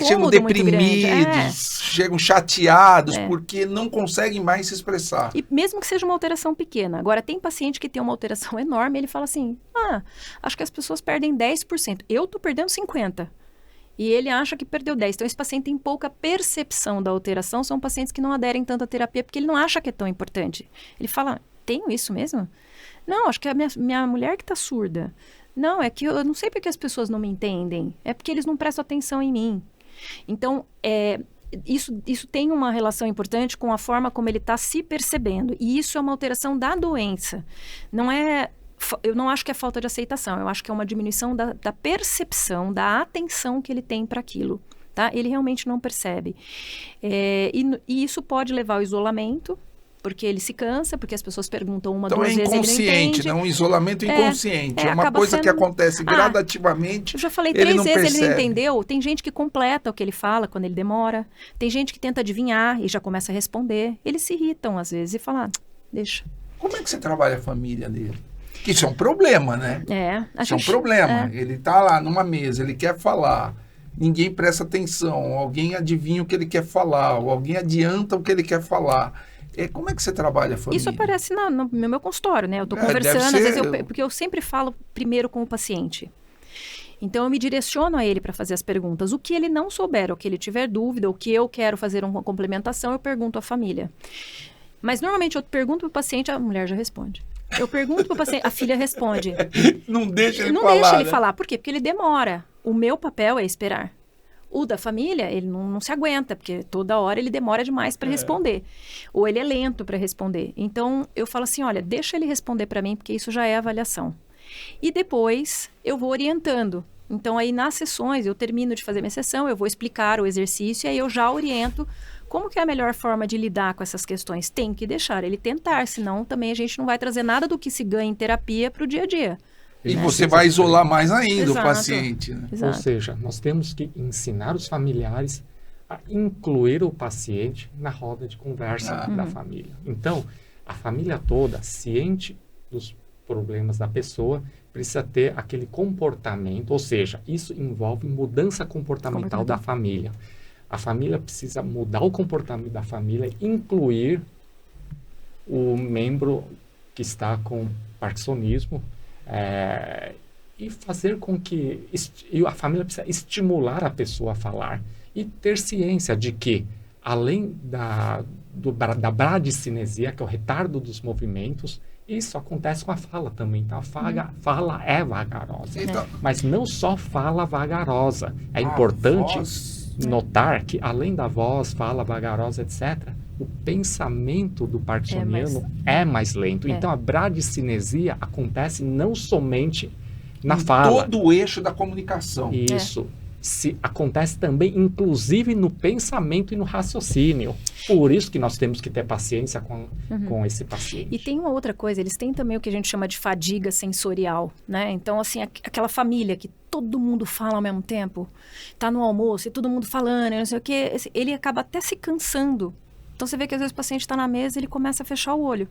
chegam incômodo muito grande. deprimidos, chegam chateados, porque não conseguem mais se expressar. E mesmo que seja uma alteração pequena. Agora, tem paciente que tem uma alteração enorme, ele fala assim, acho que as pessoas perdem 10%. Eu estou perdendo 50%. E ele acha que perdeu 10%. Então, esse paciente tem pouca percepção da alteração. São pacientes que não aderem tanto à terapia porque ele não acha que é tão importante. Ele fala, tenho isso mesmo? Não, acho que é a minha mulher que está surda. Não, é que eu não sei porque as pessoas não me entendem. É porque eles não prestam atenção em mim. Então, isso tem uma relação importante com a forma como ele está se percebendo. E isso é uma alteração da doença. Eu não acho que é falta de aceitação. Eu acho que é uma diminuição da percepção, da atenção que ele tem para aquilo. Tá? Ele realmente não percebe. E isso pode levar ao isolamento, porque ele se cansa, porque as pessoas perguntam duas vezes, ele não entende. Então é inconsciente, né? Um isolamento inconsciente. É uma coisa que acontece gradativamente. Eu já falei 3 vezes, ele não entendeu. Tem gente que completa o que ele fala quando ele demora. Tem gente que tenta adivinhar e já começa a responder. Eles se irritam às vezes e falam, deixa. Como é que você trabalha a família dele? Isso é um problema, né? Isso é um problema. Ele está lá numa mesa, ele quer falar. Ninguém presta atenção. Alguém adivinha o que ele quer falar. Ou alguém adianta o que ele quer falar. Como é que você trabalha a família? Isso aparece no meu consultório, né? Eu estou conversando, às vezes porque eu sempre falo primeiro com o paciente. Então, eu me direciono a ele para fazer as perguntas. O que ele não souber, o que ele tiver dúvida, o que eu quero fazer uma complementação, eu pergunto à família. Mas, normalmente, eu pergunto para o paciente, a mulher já responde. Eu pergunto para o paciente, a filha responde. Não deixa ele falar. Não deixa ele falar. Por quê? Porque ele demora. O meu papel é esperar. O da família, ele não se aguenta, porque toda hora ele demora demais para responder. Ou ele é lento para responder. Então, eu falo assim, olha, deixa ele responder para mim, porque isso já é avaliação. E depois, eu vou orientando. Então, aí nas sessões, eu termino de fazer minha sessão, eu vou explicar o exercício, e aí eu já oriento como que é a melhor forma de lidar com essas questões. Tem que deixar ele tentar, senão também a gente não vai trazer nada do que se ganha em terapia para o dia a dia. E você vai isolar mais ainda o paciente. Né? Ou seja, nós temos que ensinar os familiares a incluir o paciente na roda de conversa da família. Então, a família toda, ciente dos problemas da pessoa, precisa ter aquele comportamento, ou seja, isso envolve mudança comportamental da família. A família precisa mudar o comportamento da família, incluir o membro que está com parkinsonismo, e fazer com que a família precisa estimular a pessoa a falar e ter ciência de que, além da bradicinesia, que é o retardo dos movimentos, isso acontece com a fala também. Então, a fala é vagarosa. Então, mas não só fala vagarosa. É importante notar que, além da voz, fala vagarosa, etc., o pensamento do parkinsoniano é mais lento. Então, a bradicinesia acontece não somente na fala. Todo o eixo da comunicação. Isso. Acontece também, inclusive, no pensamento e no raciocínio. Por isso que nós temos que ter paciência com esse paciente. E tem uma outra coisa, eles têm também o que a gente chama de fadiga sensorial, né? Então, assim, aquela família que todo mundo fala ao mesmo tempo, tá no almoço e todo mundo falando, não sei o quê, ele acaba até se cansando. Então, você vê que às vezes o paciente está na mesa e ele começa a fechar o olho.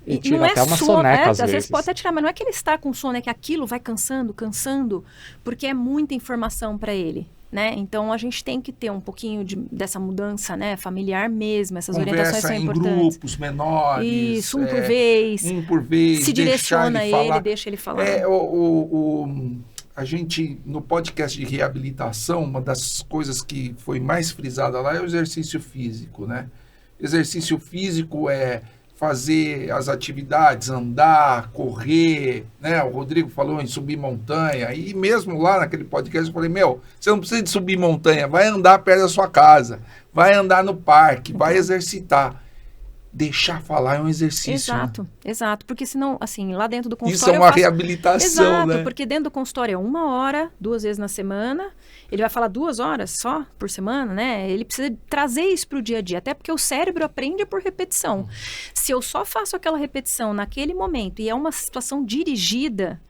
E tira até uma soneca, às vezes. Pode até tirar, mas não é que ele está com sono, é que aquilo vai cansando, porque é muita informação para ele, né? Então, a gente tem que ter um pouquinho dessa mudança, né, familiar mesmo, essas orientações são importantes. Conversa em grupos menores. Isso, um por vez. Se direciona ele, deixa ele falar. A gente, no podcast de reabilitação, uma das coisas que foi mais frisada lá é o exercício físico, né? Exercício físico é fazer as atividades, andar, correr, né? O Rodrigo falou em subir montanha, e mesmo lá naquele podcast eu falei, você não precisa de subir montanha, vai andar perto da sua casa, vai andar no parque, vai exercitar. deixar falar é um exercício. Exato, né? exato. Porque senão, assim, lá dentro do Isso consultório é uma eu faço... reabilitação, Exato, né? porque dentro do consultório é 1 hora, 2 vezes na semana. Ele vai falar 2 horas só por semana, né? Ele precisa trazer isso para o dia a dia, até porque o cérebro aprende por repetição. Se eu só faço aquela repetição naquele momento e é uma situação dirigida,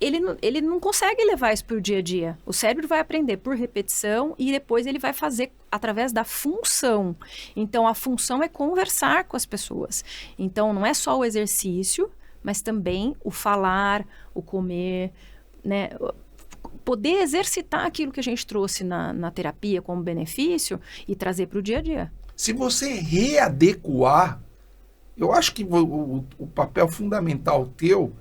ele não consegue levar isso para o dia a dia. O cérebro vai aprender por repetição e depois ele vai fazer através da função. Então, a função é conversar com as pessoas. Então, não é só o exercício, mas também o falar, o comer, né? Poder exercitar aquilo que a gente trouxe na terapia como benefício e trazer para o dia a dia. Se você readequar, eu acho que o papel fundamental teu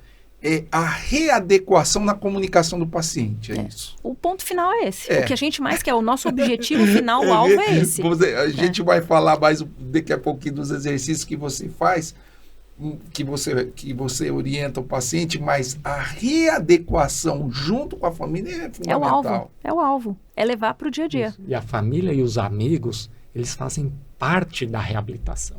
é a readequação na comunicação do paciente, é isso. O ponto final é esse. É. O que a gente mais quer, o nosso objetivo final, o alvo é esse. A gente vai falar mais daqui a pouquinho dos exercícios que você faz, que você orienta o paciente, mas a readequação junto com a família é fundamental. É o alvo. É levar para o dia a dia. Isso. E a família e os amigos, eles fazem parte da reabilitação.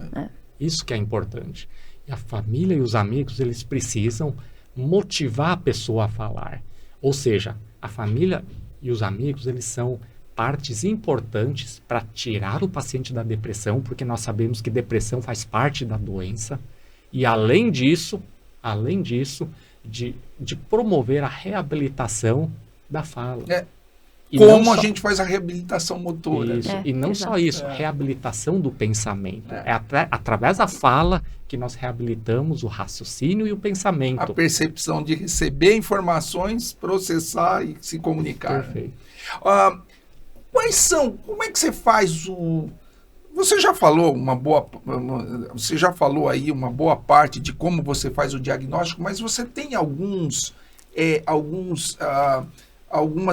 Isso que é importante. E a família e os amigos, eles precisam motivar a pessoa a falar. Ou seja, a família e os amigos, eles são partes importantes para tirar o paciente da depressão, porque nós sabemos que depressão faz parte da doença. E além disso, de promover a reabilitação da fala. E como a gente faz a reabilitação motora. Isso. E não só isso, reabilitação do pensamento. É através da fala que nós reabilitamos o raciocínio e o pensamento. A percepção de receber informações, processar e se comunicar. Perfeito. Como é que você faz Você já falou aí uma boa parte de como você faz o diagnóstico, mas você tem algumas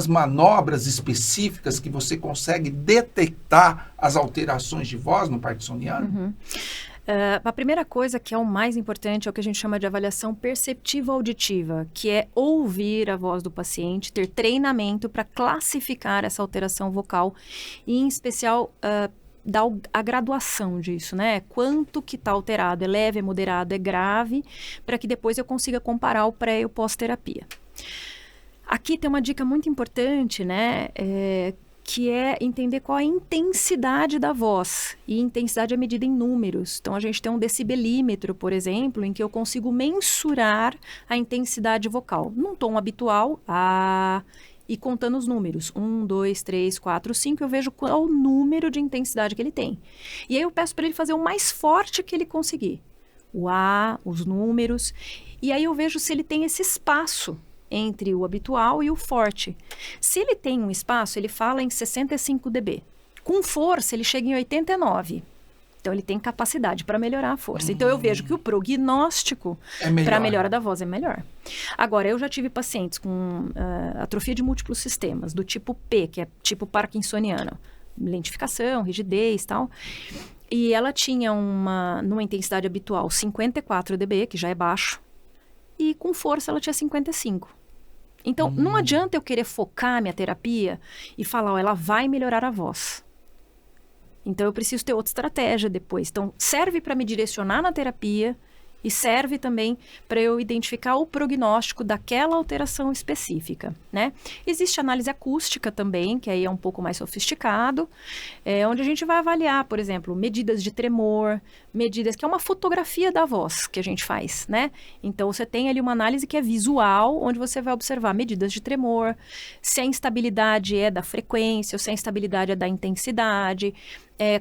manobras específicas que você consegue detectar as alterações de voz no parkinsoniano? A primeira coisa, que é o mais importante, é o que a gente chama de avaliação perceptiva auditiva, que é ouvir a voz do paciente, ter treinamento para classificar essa alteração vocal e, em especial, dar a graduação disso, né? Quanto que está alterado, é leve, é moderado, é grave, para que depois eu consiga comparar o pré e o pós-terapia. Aqui tem uma dica muito importante, né? Que é entender qual é a intensidade da voz. E intensidade é medida em números. Então, a gente tem um decibelímetro, por exemplo, em que eu consigo mensurar a intensidade vocal. Num tom habitual, e contando os números. 1, 2, 3, 4, 5, eu vejo qual é o número de intensidade que ele tem. E aí eu peço para ele fazer o mais forte que ele conseguir. O A, os números. E aí eu vejo se ele tem esse espaço entre o habitual e o forte. Se ele tem um espaço, ele fala em 65 dB. Com força, ele chega em 89. Então, ele tem capacidade para melhorar a força. Então, eu vejo que o prognóstico para a melhora da voz é melhor. Agora, eu já tive pacientes com atrofia de múltiplos sistemas, do tipo P, que é tipo parkinsoniano. Lentificação, rigidez e tal. E ela tinha numa intensidade habitual 54 dB, que já é baixo. E com força, ela tinha 55. Então, não adianta eu querer focar a minha terapia e falar, ela vai melhorar a voz. Então, eu preciso ter outra estratégia depois. Então, serve para me direcionar na terapia e serve também para eu identificar o prognóstico daquela alteração específica, né? Existe análise acústica também, que aí é um pouco mais sofisticado, onde a gente vai avaliar, por exemplo, medidas de tremor, medidas que é uma fotografia da voz que a gente faz, né? Então, você tem ali uma análise que é visual, onde você vai observar medidas de tremor, se a instabilidade é da frequência, ou se a instabilidade é da intensidade,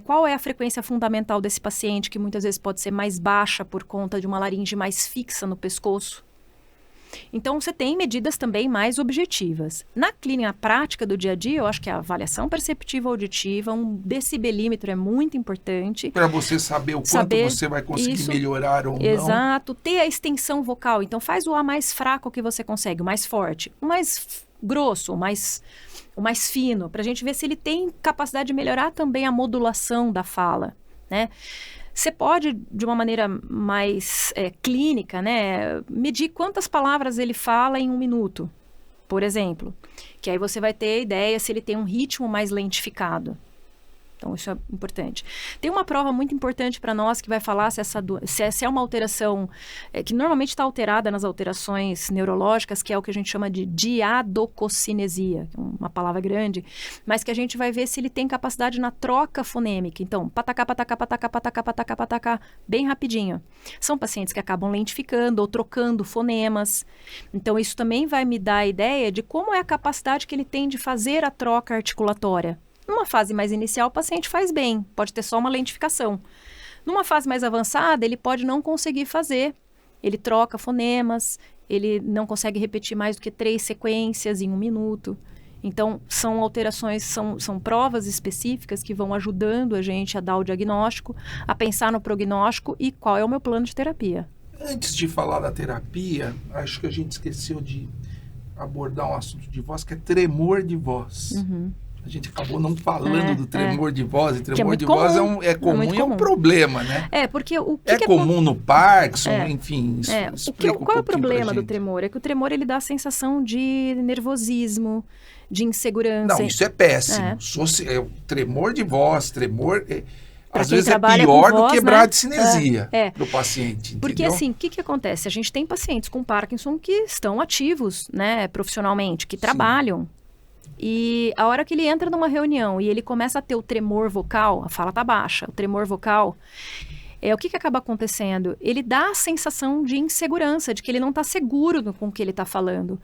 qual é a frequência fundamental desse paciente, que muitas vezes pode ser mais baixa por conta de uma laringe mais fixa no pescoço. Então, você tem medidas também mais objetivas. Na clínica prática do dia a dia, eu acho que a avaliação perceptiva auditiva, um decibelímetro é muito importante. Para você saber o quanto você vai conseguir melhorar ou não. Exato. Ter a extensão vocal. Então, faz o A mais fraco que você consegue, o mais forte. O mais grosso, o mais fino, para a gente ver se ele tem capacidade de melhorar também a modulação da fala, né? Você pode, de uma maneira mais clínica, né, medir quantas palavras ele fala em 1 minuto, por exemplo. Que aí você vai ter ideia se ele tem um ritmo mais lentificado. Então, isso é importante. Tem uma prova muito importante para nós que vai falar se essa é uma alteração que normalmente está alterada nas alterações neurológicas, que é o que a gente chama de diadococinesia, que é uma palavra grande, mas que a gente vai ver se ele tem capacidade na troca fonêmica. Então, patacá, patacá, patacá, patacá, patacá, patacá, bem rapidinho. São pacientes que acabam lentificando ou trocando fonemas. Então, isso também vai me dar a ideia de como é a capacidade que ele tem de fazer a troca articulatória. Numa fase mais inicial, o paciente faz bem, pode ter só uma lentificação. Numa fase mais avançada, ele pode não conseguir fazer. Ele troca fonemas, ele não consegue repetir mais do que 3 sequências em 1 minuto. Então, são alterações, são provas específicas que vão ajudando a gente a dar o diagnóstico, a pensar no prognóstico e qual é o meu plano de terapia. Antes de falar da terapia, acho que a gente esqueceu de abordar um assunto de voz, que é tremor de voz. Uhum. A gente acabou não falando do tremor de voz, e tremor de comum, voz é comum e é um problema, né? Porque o que é comum no Parkinson, enfim, qual é o problema do tremor? É que o tremor ele dá a sensação de nervosismo, de insegurança. Não, isso é péssimo. O tremor de voz, às vezes é trabalha pior com voz, do que bradicinese para o É. paciente. Porque entendeu? assim, o que acontece? A gente tem pacientes com Parkinson que estão ativos, né, profissionalmente, que trabalham. E a hora que ele entra numa reunião e ele começa a ter o tremor vocal, a fala tá baixa, o tremor vocal, o que acaba acontecendo? Ele dá a sensação de insegurança, de que ele não está seguro com o que ele está falando.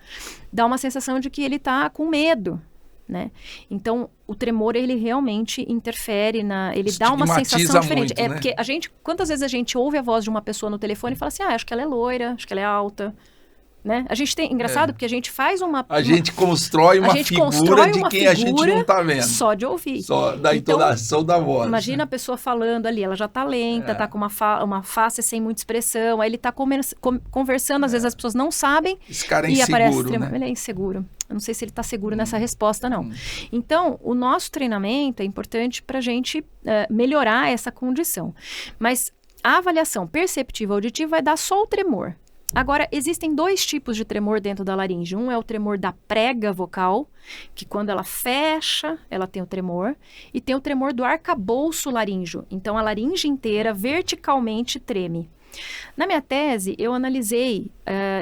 Dá uma sensação de que ele está com medo, né? Então, o tremor, ele realmente interfere ele dá uma sensação diferente. Muito, né? Porque quantas vezes a gente ouve a voz de uma pessoa no telefone e fala assim, acho que ela é loira, acho que ela é alta. Né? A gente tem, engraçado, porque a gente faz a gente constrói uma figura de quem a gente não está vendo. Só de ouvir. Só da entonação da voz. Imagina a pessoa falando ali, ela já está lenta, está com uma face sem muita expressão, aí ele está conversando, às vezes as pessoas não sabem. Esse cara é e inseguro, aparece, né? Ele é inseguro. Eu não sei se ele está seguro nessa resposta, não. Então, o nosso treinamento é importante para a gente melhorar essa condição. Mas a avaliação perceptiva auditiva vai dar só o tremor. Agora, existem 2 tipos de tremor dentro da laringe. Um é o tremor da prega vocal, que quando ela fecha, ela tem o tremor. E tem o tremor do arcabouço laríngeo. Então, a laringe inteira verticalmente treme. Na minha tese, eu analisei,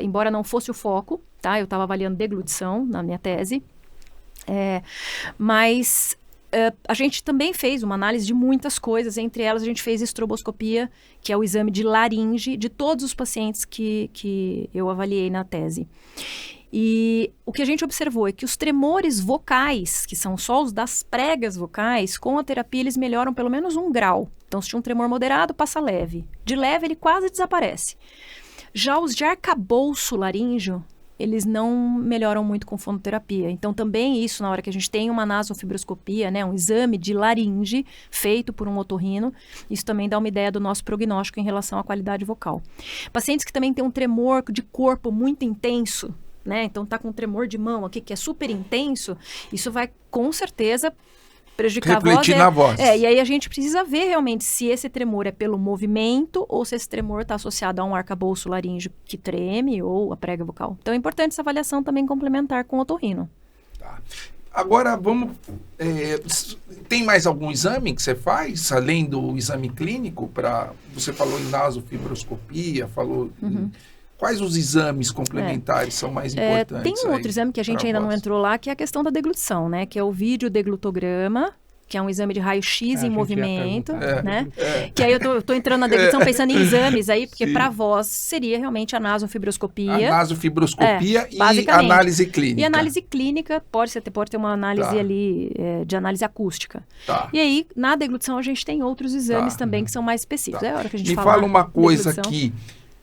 embora não fosse o foco, tá? Eu estava avaliando deglutição na minha tese. Mas a gente também fez uma análise de muitas coisas, entre elas a gente fez estroboscopia, que é o exame de laringe de todos os pacientes que eu avaliei na tese. E o que a gente observou é que os tremores vocais, que são só os das pregas vocais, com a terapia eles melhoram pelo menos 1 grau. Então, se tinha um tremor moderado, passa leve. De leve, ele quase desaparece. Já os de arcabouço laríngeo, eles não melhoram muito com fonoterapia. Então, também isso, na hora que a gente tem uma nasofibroscopia, né, um exame de laringe feito por um otorrino, isso também dá uma ideia do nosso prognóstico em relação à qualidade vocal. Pacientes que também têm um tremor de corpo muito intenso, né, então tá com um tremor de mão aqui que é super intenso, isso vai com certeza prejudicar refletir a na voz. voz. E aí a gente precisa ver realmente se esse tremor é pelo movimento ou se esse tremor está associado a um arcabouço laríngeo que treme ou a prega vocal. Então é importante essa avaliação também complementar com o otorrino. Tá. Agora vamos... tem mais algum exame que você faz, além do exame clínico? Você falou em nasofibroscopia, falou... Quais os exames complementares são mais importantes? Tem um outro exame que a gente ainda não entrou lá, que é a questão da deglutição, né? Que é o videodeglutograma, que é um exame de raio-x em movimento, né? Que aí eu tô entrando na deglutição pensando em exames aí, porque para voz seria realmente a nasofibroscopia. A nasofibroscopia e análise clínica. E análise clínica pode ter uma análise ali de análise acústica. Tá. E aí, na deglutição, a gente tem outros exames também que são mais específicos. É a hora que a gente Me fala uma coisa aqui.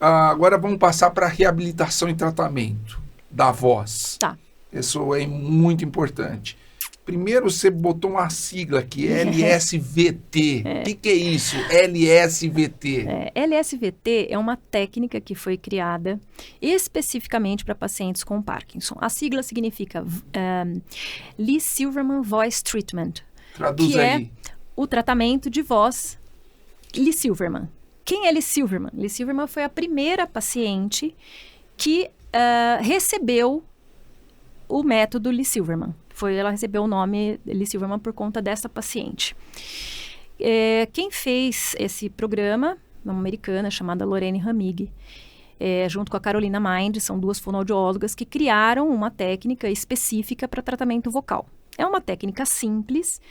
Agora vamos passar para a reabilitação e tratamento da voz. Tá. Isso é muito importante. Primeiro você botou uma sigla aqui, LSVT. O que é isso, LSVT? LSVT é uma técnica que foi criada especificamente para pacientes com Parkinson. A sigla significa Lee Silverman Voice Treatment. Traduz que aí. É o tratamento de voz Lee Silverman. Quem é Lee Silverman? Lee Silverman foi a primeira paciente que recebeu o método Lee Silverman. ela recebeu o nome Liz Silverman por conta dessa paciente. Quem fez esse programa, uma americana chamada Lorraine Hamig, junto com a Carolina Mind, são duas fonoaudiólogas que criaram uma técnica específica para tratamento vocal. É uma técnica simples,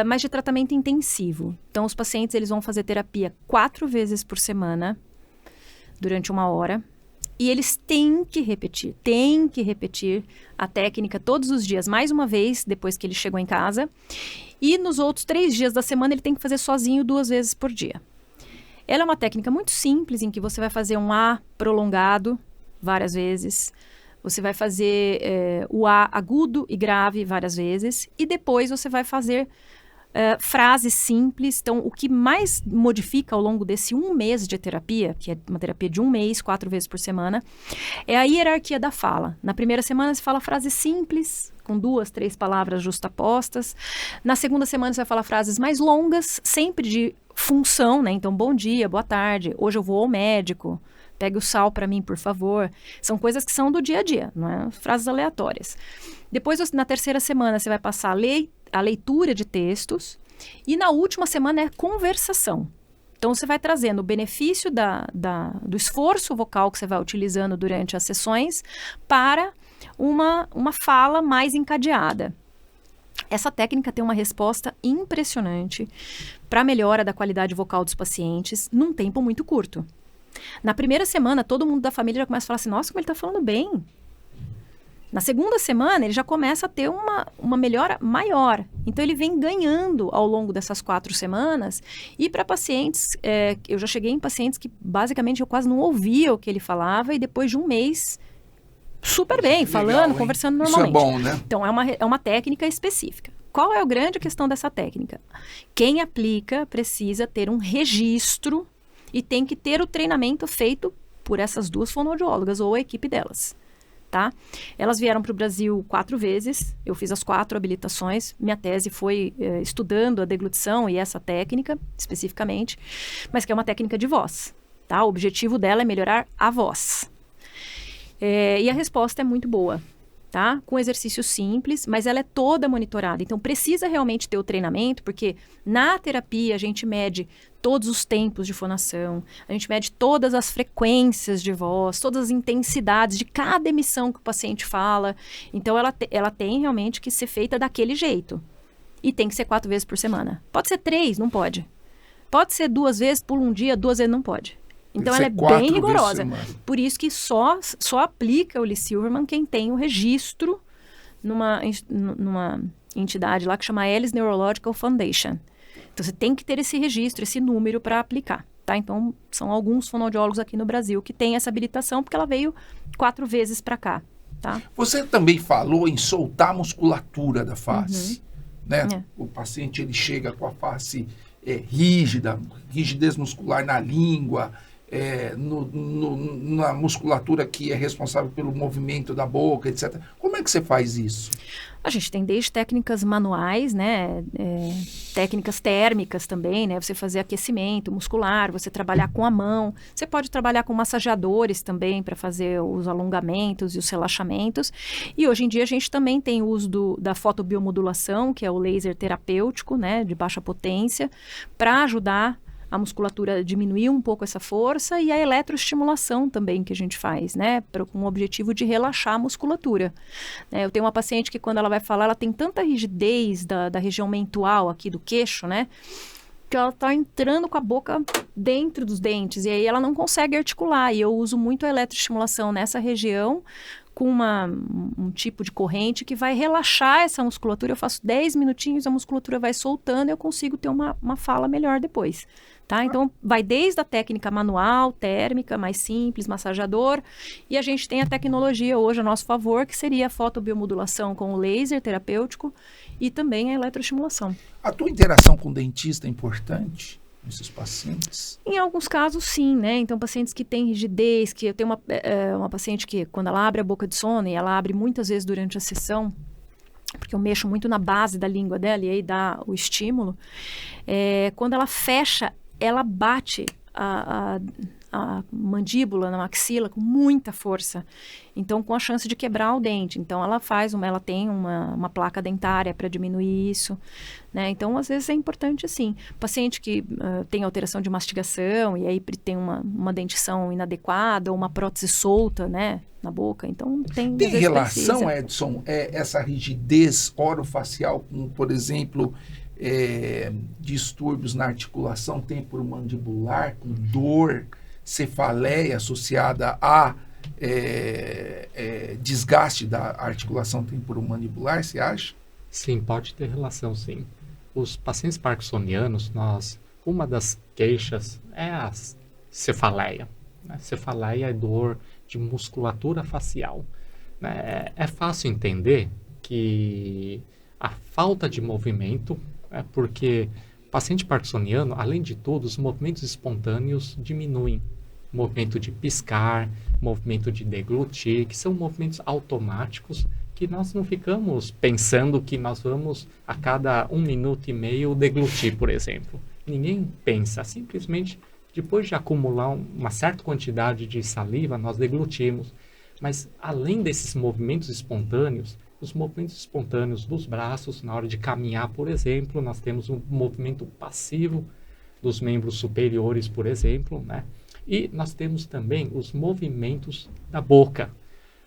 mas de tratamento intensivo. Então, os pacientes eles vão fazer terapia 4 vezes por semana, durante 1 hora. E eles têm que repetir a técnica todos os dias, mais uma vez, depois que ele chegou em casa. E nos outros 3 dias da semana, ele tem que fazer sozinho 2 vezes por dia. Ela é uma técnica muito simples, em que você vai fazer um A prolongado várias vezes. Você vai fazer o A agudo e grave várias vezes. E depois você vai fazer frases simples. Então, o que mais modifica ao longo desse 1 mês de terapia, que é uma terapia de 1 mês, 4 vezes por semana, é a hierarquia da fala. Na primeira semana, você fala frases simples, com 2, 3 palavras justapostas. Na segunda semana, você vai falar frases mais longas, sempre de função, né? Então, bom dia, boa tarde, hoje eu vou ao médico, pegue o sal para mim, por favor. São coisas que são do dia a dia, não é? Frases aleatórias. Depois, na terceira semana, você vai passar a leitura de textos. E na última semana é conversação. Então, você vai trazendo o benefício do esforço vocal que você vai utilizando durante as sessões para uma fala mais encadeada. Essa técnica tem uma resposta impressionante para a melhora da qualidade vocal dos pacientes num tempo muito curto. Na primeira semana, todo mundo da família já começa a falar assim, nossa, como ele está falando bem. Na segunda semana, ele já começa a ter uma melhora maior. Então, ele vem ganhando ao longo dessas 4 semanas. E para pacientes, eu já cheguei em pacientes que basicamente eu quase não ouvia o que ele falava e depois de 1 mês, super bem, falando, conversando normalmente. Isso é bom, né? Então, é uma técnica específica. Qual é a grande questão dessa técnica? Quem aplica precisa ter um registro e tem que ter o treinamento feito por essas 2 fonoaudiólogas ou a equipe delas. Tá? Elas vieram para o Brasil 4 vezes, eu fiz as 4 habilitações, minha tese foi estudando a deglutição e essa técnica, especificamente, mas que é uma técnica de voz, tá? O objetivo dela é melhorar a voz. E a resposta é muito boa, tá? Com exercícios simples, mas ela é toda monitorada, então precisa realmente ter o treinamento, porque na terapia a gente mede todos os tempos de fonação, a gente mede todas as frequências de voz, todas as intensidades de cada emissão que o paciente fala. Então, ela tem realmente que ser feita daquele jeito. E tem que ser 4 vezes por semana. Pode ser 3, não pode. Pode ser 2 vezes por um dia, 2 vezes não pode. Então, ela é bem rigorosa. Por isso que só aplica o Liz Silverman quem tem o registro numa entidade lá que chama Alice Neurological Foundation. Então, você tem que ter esse registro, esse número para aplicar, tá? Então, são alguns fonoaudiólogos aqui no Brasil que têm essa habilitação, porque ela veio 4 vezes para cá, tá? Você também falou em soltar a musculatura da face, né? O paciente, ele chega com a face rígida, rigidez muscular na língua, na musculatura que é responsável pelo movimento da boca, etc. Como é que você faz isso? A gente tem desde técnicas manuais, né, técnicas térmicas também, né, você fazer aquecimento muscular, você trabalhar com a mão, você pode trabalhar com massageadores também para fazer os alongamentos e os relaxamentos. E hoje em dia a gente também tem o uso da fotobiomodulação, que é o laser terapêutico, né, de baixa potência, para ajudar a musculatura diminuir um pouco essa força, e a eletroestimulação também que a gente faz, né, com o objetivo de relaxar a musculatura. Eu tenho uma paciente que quando ela vai falar, ela tem tanta rigidez da região mental aqui do queixo, né, que ela está entrando com a boca dentro dos dentes, e aí ela não consegue articular, e eu uso muito a eletroestimulação nessa região, com um tipo de corrente que vai relaxar essa musculatura. Eu faço 10 minutinhos, a musculatura vai soltando e eu consigo ter uma fala melhor depois. Tá? Então, vai desde a técnica manual, térmica, mais simples, massageador, e a gente tem a tecnologia hoje a nosso favor, que seria a fotobiomodulação com o laser terapêutico e também a eletroestimulação. A tua interação com o dentista é importante nesses pacientes? Em alguns casos, sim, né? Então, pacientes que têm rigidez, que eu tenho uma paciente que, quando ela abre a boca de sono, e ela abre muitas vezes durante a sessão, porque eu mexo muito na base da língua dela, e aí dá o estímulo, quando ela fecha, ela bate a a mandíbula, na maxila, com muita força. Então, com a chance de quebrar o dente. Então, ela tem uma placa dentária para diminuir isso, né? Então, às vezes é importante, sim. Paciente que tem alteração de mastigação e aí tem uma dentição inadequada ou uma prótese solta, né, na boca. Então, tem relação, Edson, essa rigidez orofacial com, por exemplo, distúrbios na articulação temporomandibular, com dor, cefaleia associada a desgaste da articulação temporomandibular, você acha? Sim, pode ter relação, sim. Os pacientes parkinsonianos, uma das queixas é a cefaleia. Né? Cefaleia é dor de musculatura facial. Né? É fácil entender que a falta de movimento, porque o paciente parkinsoniano, além de tudo, os movimentos espontâneos diminuem. Movimento de piscar, movimento de deglutir, que são movimentos automáticos que nós não ficamos pensando que nós vamos a cada 1 minuto e meio deglutir, por exemplo. Ninguém pensa, simplesmente depois de acumular uma certa quantidade de saliva, nós deglutimos. Mas além desses movimentos espontâneos, os movimentos espontâneos dos braços, na hora de caminhar, por exemplo, nós temos um movimento passivo dos membros superiores, por exemplo, né? E nós temos também os movimentos da boca.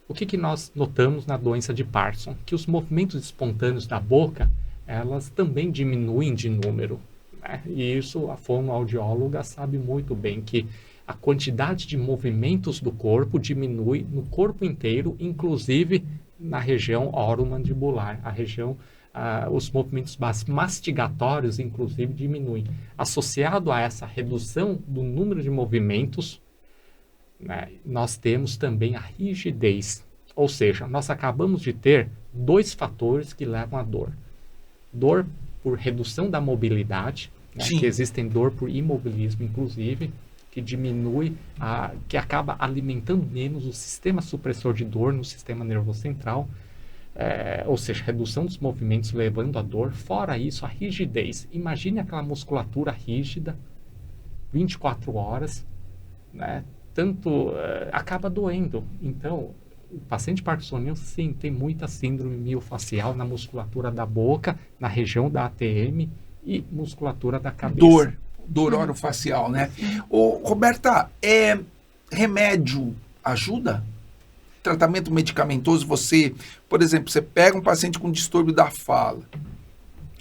O que nós notamos na doença de Parkinson? Que os movimentos espontâneos da boca, elas também diminuem de número. Né? E isso a fonoaudióloga sabe muito bem, que a quantidade de movimentos do corpo diminui no corpo inteiro, inclusive na região oromandibular, os movimentos mastigatórios, inclusive, diminuem. Associado a essa redução do número de movimentos, né, nós temos também a rigidez. Ou seja, nós acabamos de ter 2 fatores que levam à dor. Dor por redução da mobilidade, né, que existem dor por imobilismo, inclusive, que diminui, que acaba alimentando menos o sistema supressor de dor no sistema nervoso central. Ou seja, redução dos movimentos levando à dor. Fora isso, a rigidez. Imagine aquela musculatura rígida, 24 horas, né? Acaba doendo. Então, o paciente parkinsoniano, sim, tem muita síndrome miofacial na musculatura da boca, na região da ATM e musculatura da cabeça. Dor orofacial, né? Roberta, remédio ajuda? Tratamento medicamentoso, por exemplo, você pega um paciente com distúrbio da fala,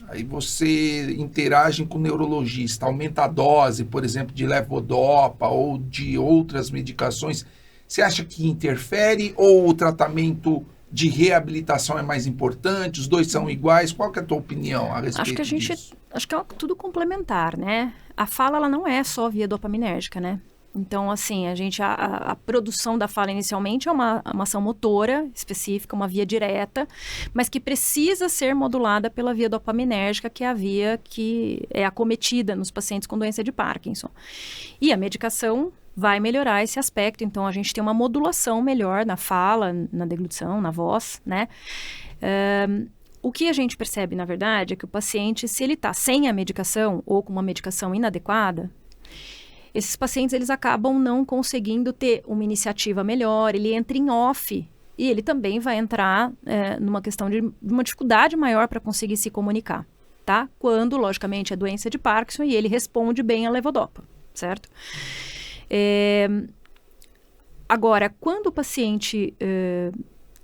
aí você interage com o neurologista, aumenta a dose, por exemplo, de levodopa ou de outras medicações, você acha que interfere ou o tratamento de reabilitação é mais importante? Os dois são iguais? Qual que é a tua opinião a respeito disso? Acho que é tudo complementar, né? A fala, ela não é só via dopaminérgica, né? Então, assim, a produção da fala inicialmente é uma ação motora específica, uma via direta, mas que precisa ser modulada pela via dopaminérgica, que é a via que é acometida nos pacientes com doença de Parkinson. E a medicação vai melhorar esse aspecto, então a gente tem uma modulação melhor na fala, na deglutição, na voz, né? O que a gente percebe, na verdade, é que o paciente, se ele está sem a medicação ou com uma medicação inadequada, esses pacientes, eles acabam não conseguindo ter uma iniciativa melhor, ele entra em off e ele também vai entrar numa questão de uma dificuldade maior para conseguir se comunicar, tá? Quando, logicamente, é doença de Parkinson e ele responde bem à levodopa, certo? Agora, quando o paciente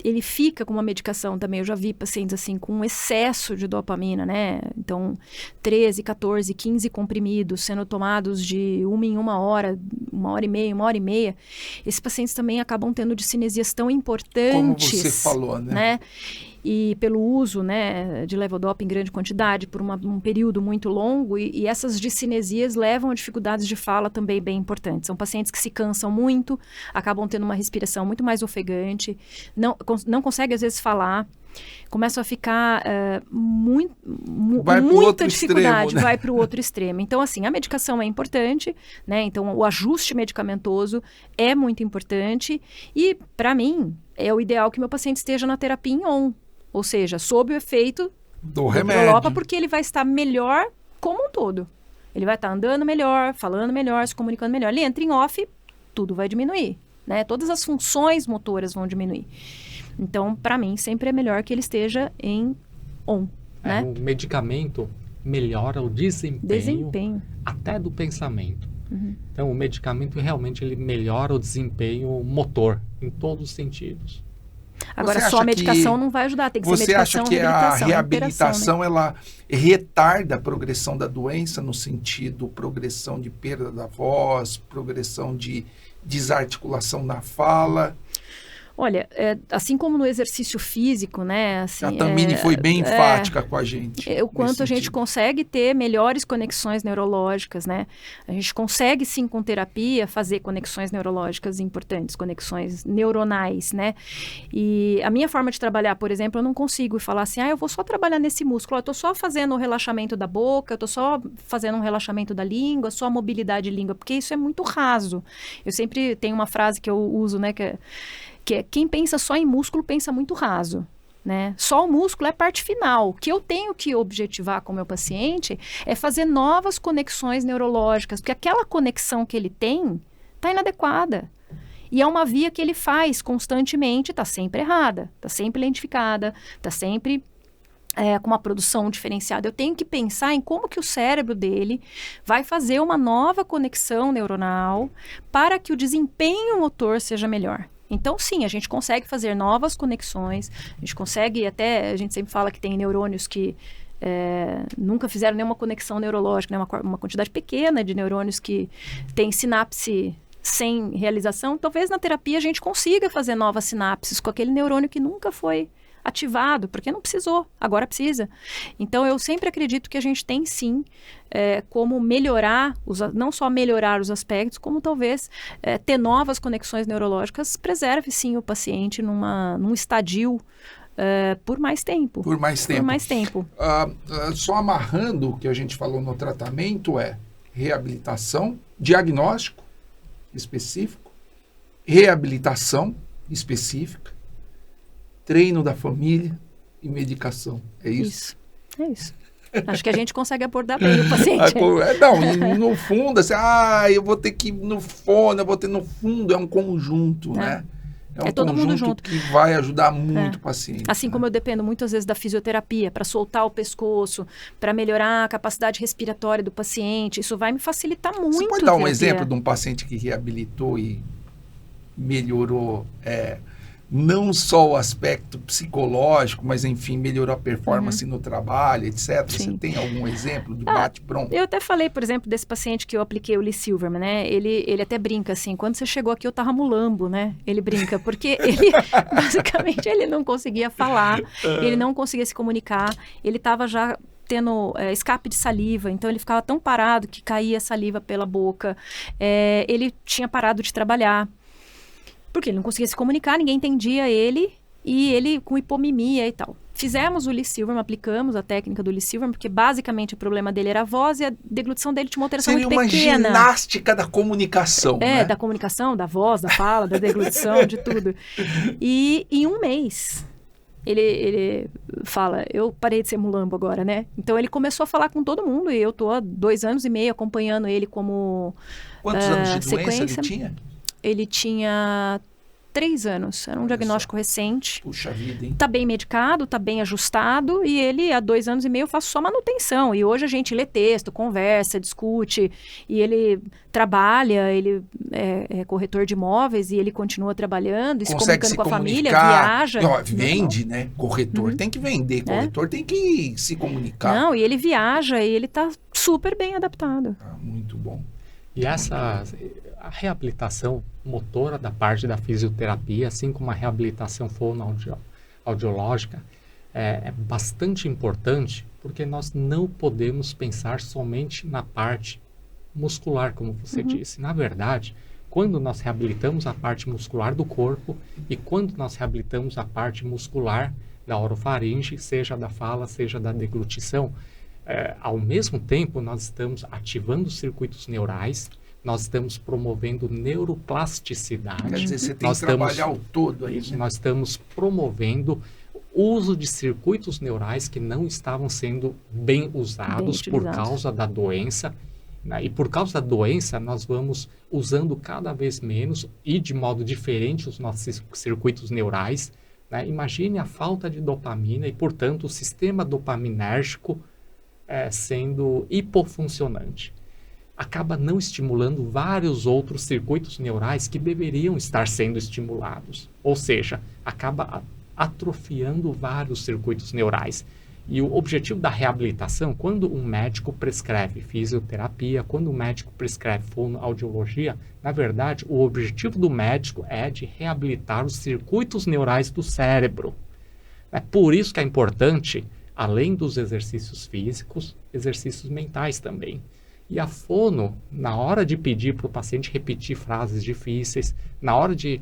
ele fica com uma medicação também, eu já vi pacientes assim com um excesso de dopamina, né? Então, 13, 14, 15 comprimidos sendo tomados de 1 em 1 hora, 1 hora e meia. Esses pacientes também acabam tendo discinesias tão importantes. Como você falou, né? E pelo uso, né, de levodopa em grande quantidade por um período muito longo, e essas discinesias levam a dificuldades de fala também bem importantes. São pacientes que se cansam muito, acabam tendo uma respiração muito mais ofegante, não conseguem às vezes falar, começam a ficar muita dificuldade, extremo, né? Vai para o outro extremo. Então, assim, a medicação é importante, né? Então, o ajuste medicamentoso é muito importante e, para mim, é o ideal que meu paciente esteja na terapia em on. Ou seja, sob o efeito do remédio, porque ele vai estar melhor como um todo. Ele vai estar andando melhor, falando melhor, se comunicando melhor. Ele entra em off, tudo vai diminuir, né? Todas as funções motoras vão diminuir. Então, para mim, sempre é melhor que ele esteja em on, né? O medicamento melhora o desempenho até do pensamento. Então, o medicamento realmente ele melhora o desempenho motor em todos os sentidos. Agora, só a medicação não vai ajudar, tem que ser medicação, reabilitação. Você acha que a reabilitação, né? ela retarda a progressão da doença no sentido progressão de perda da voz, progressão de desarticulação da fala? Olha, assim como no exercício físico, né? Assim, a Tamini foi bem enfática com a gente. O quanto a gente consegue ter melhores conexões neurológicas, né? A gente consegue, sim, com terapia, fazer conexões neurológicas importantes, conexões neuronais, né? E a minha forma de trabalhar, por exemplo, eu não consigo falar assim, eu vou só trabalhar nesse músculo, eu tô só fazendo o relaxamento da boca, eu tô só fazendo um relaxamento da língua, só a mobilidade de língua, porque isso é muito raso. Eu sempre tenho uma frase que eu uso, né, que é quem pensa só em músculo pensa muito raso, né? Só o músculo é a parte final. O que eu tenho que objetivar com o meu paciente é fazer novas conexões neurológicas, porque aquela conexão que ele tem está inadequada. E é uma via que ele faz constantemente, está sempre errada, está sempre lentificada, está sempre com uma produção diferenciada. Eu tenho que pensar em como que o cérebro dele vai fazer uma nova conexão neuronal para que o desempenho motor seja melhor. Então, sim, a gente consegue fazer novas conexões, a gente consegue a gente sempre fala que tem neurônios que nunca fizeram nenhuma conexão neurológica, né? Uma quantidade pequena de neurônios que tem sinapse sem realização. Talvez na terapia a gente consiga fazer novas sinapses com aquele neurônio que nunca foi ativado, porque não precisou, agora precisa. Então, eu sempre acredito que a gente tem, sim, como melhorar, não só melhorar os aspectos, como talvez ter novas conexões neurológicas, preserve, sim, o paciente num estadio por mais tempo. Por mais tempo. Por mais tempo. Só amarrando o que a gente falou no tratamento reabilitação, diagnóstico específico, reabilitação específica, treino da família e medicação. É isso? É isso. Acho que a gente consegue abordar bem o paciente. Não, no fundo, assim, eu vou ter que ir no fono, eu vou ter no fundo, é um conjunto, né? É um todo mundo junto. Que vai ajudar muito o paciente. Assim como eu dependo muitas vezes da fisioterapia para soltar o pescoço, para melhorar a capacidade respiratória do paciente, isso vai me facilitar muito. Você pode dar um exemplo de um paciente que reabilitou e melhorou não só o aspecto psicológico, mas, enfim, melhorou a performance no trabalho, etc. Sim. Você tem algum exemplo de bate-pronto? Eu até falei, por exemplo, desse paciente que eu apliquei, o Lee Silverman, né? Ele até brinca assim, quando você chegou aqui eu tava mulambo, né? Ele brinca, porque ele, basicamente, ele não conseguia falar, ele não conseguia se comunicar, ele tava já tendo escape de saliva, então ele ficava tão parado que caía saliva pela boca, ele tinha parado de trabalhar, porque ele não conseguia se comunicar, ninguém entendia ele, e ele com hipomimia e tal. Fizemos o Lee Silverman, aplicamos a técnica do Lee Silverman, porque basicamente o problema dele era a voz e a deglutição dele tinha uma alteração muito pequena. Seria uma ginástica da comunicação, né? Da comunicação, da voz, da fala, da deglutição, de tudo. E em um mês, ele fala, eu parei de ser mulambo agora, né? Então ele começou a falar com todo mundo, e eu tô há 2 anos e meio acompanhando ele como Quantos anos de doença ele tinha? Ele tinha 3 anos, era um diagnóstico recente. Puxa vida, hein? Tá bem medicado, tá bem ajustado, e ele, há 2 anos e meio, eu faço só manutenção. E hoje a gente lê texto, conversa, discute, e ele trabalha, ele é corretor de imóveis, e ele continua trabalhando, e se comunicando com a família, viaja. Vende, né? Corretor tem que vender, corretor tem que se comunicar. Não, e ele viaja, e ele tá super bem adaptado. Muito bom. E a reabilitação motora da parte da fisioterapia, assim como a reabilitação fonoaudiológica, é bastante importante, porque nós não podemos pensar somente na parte muscular, como você disse. Na verdade, quando nós reabilitamos a parte muscular do corpo e quando nós reabilitamos a parte muscular da orofaringe, seja da fala, seja da deglutição, ao mesmo tempo nós estamos ativando os circuitos neurais, nós estamos promovendo neuroplasticidade. Quer dizer, você tem que trabalhar o todo aí. Né? Nós estamos promovendo o uso de circuitos neurais que não estavam sendo bem usados por causa da doença. né? E por causa da doença, nós vamos usando cada vez menos e de modo diferente os nossos circuitos neurais, né? Imagine a falta de dopamina e, portanto, o sistema dopaminérgico sendo hipofuncionante. Acaba não estimulando vários outros circuitos neurais que deveriam estar sendo estimulados. Ou seja, acaba atrofiando vários circuitos neurais. E o objetivo da reabilitação, quando um médico prescreve fisioterapia, quando um médico prescreve fonoaudiologia, na verdade, o objetivo do médico é de reabilitar os circuitos neurais do cérebro. É por isso que é importante, além dos exercícios físicos, exercícios mentais também. E a fono, na hora de pedir para o paciente repetir frases difíceis, na hora de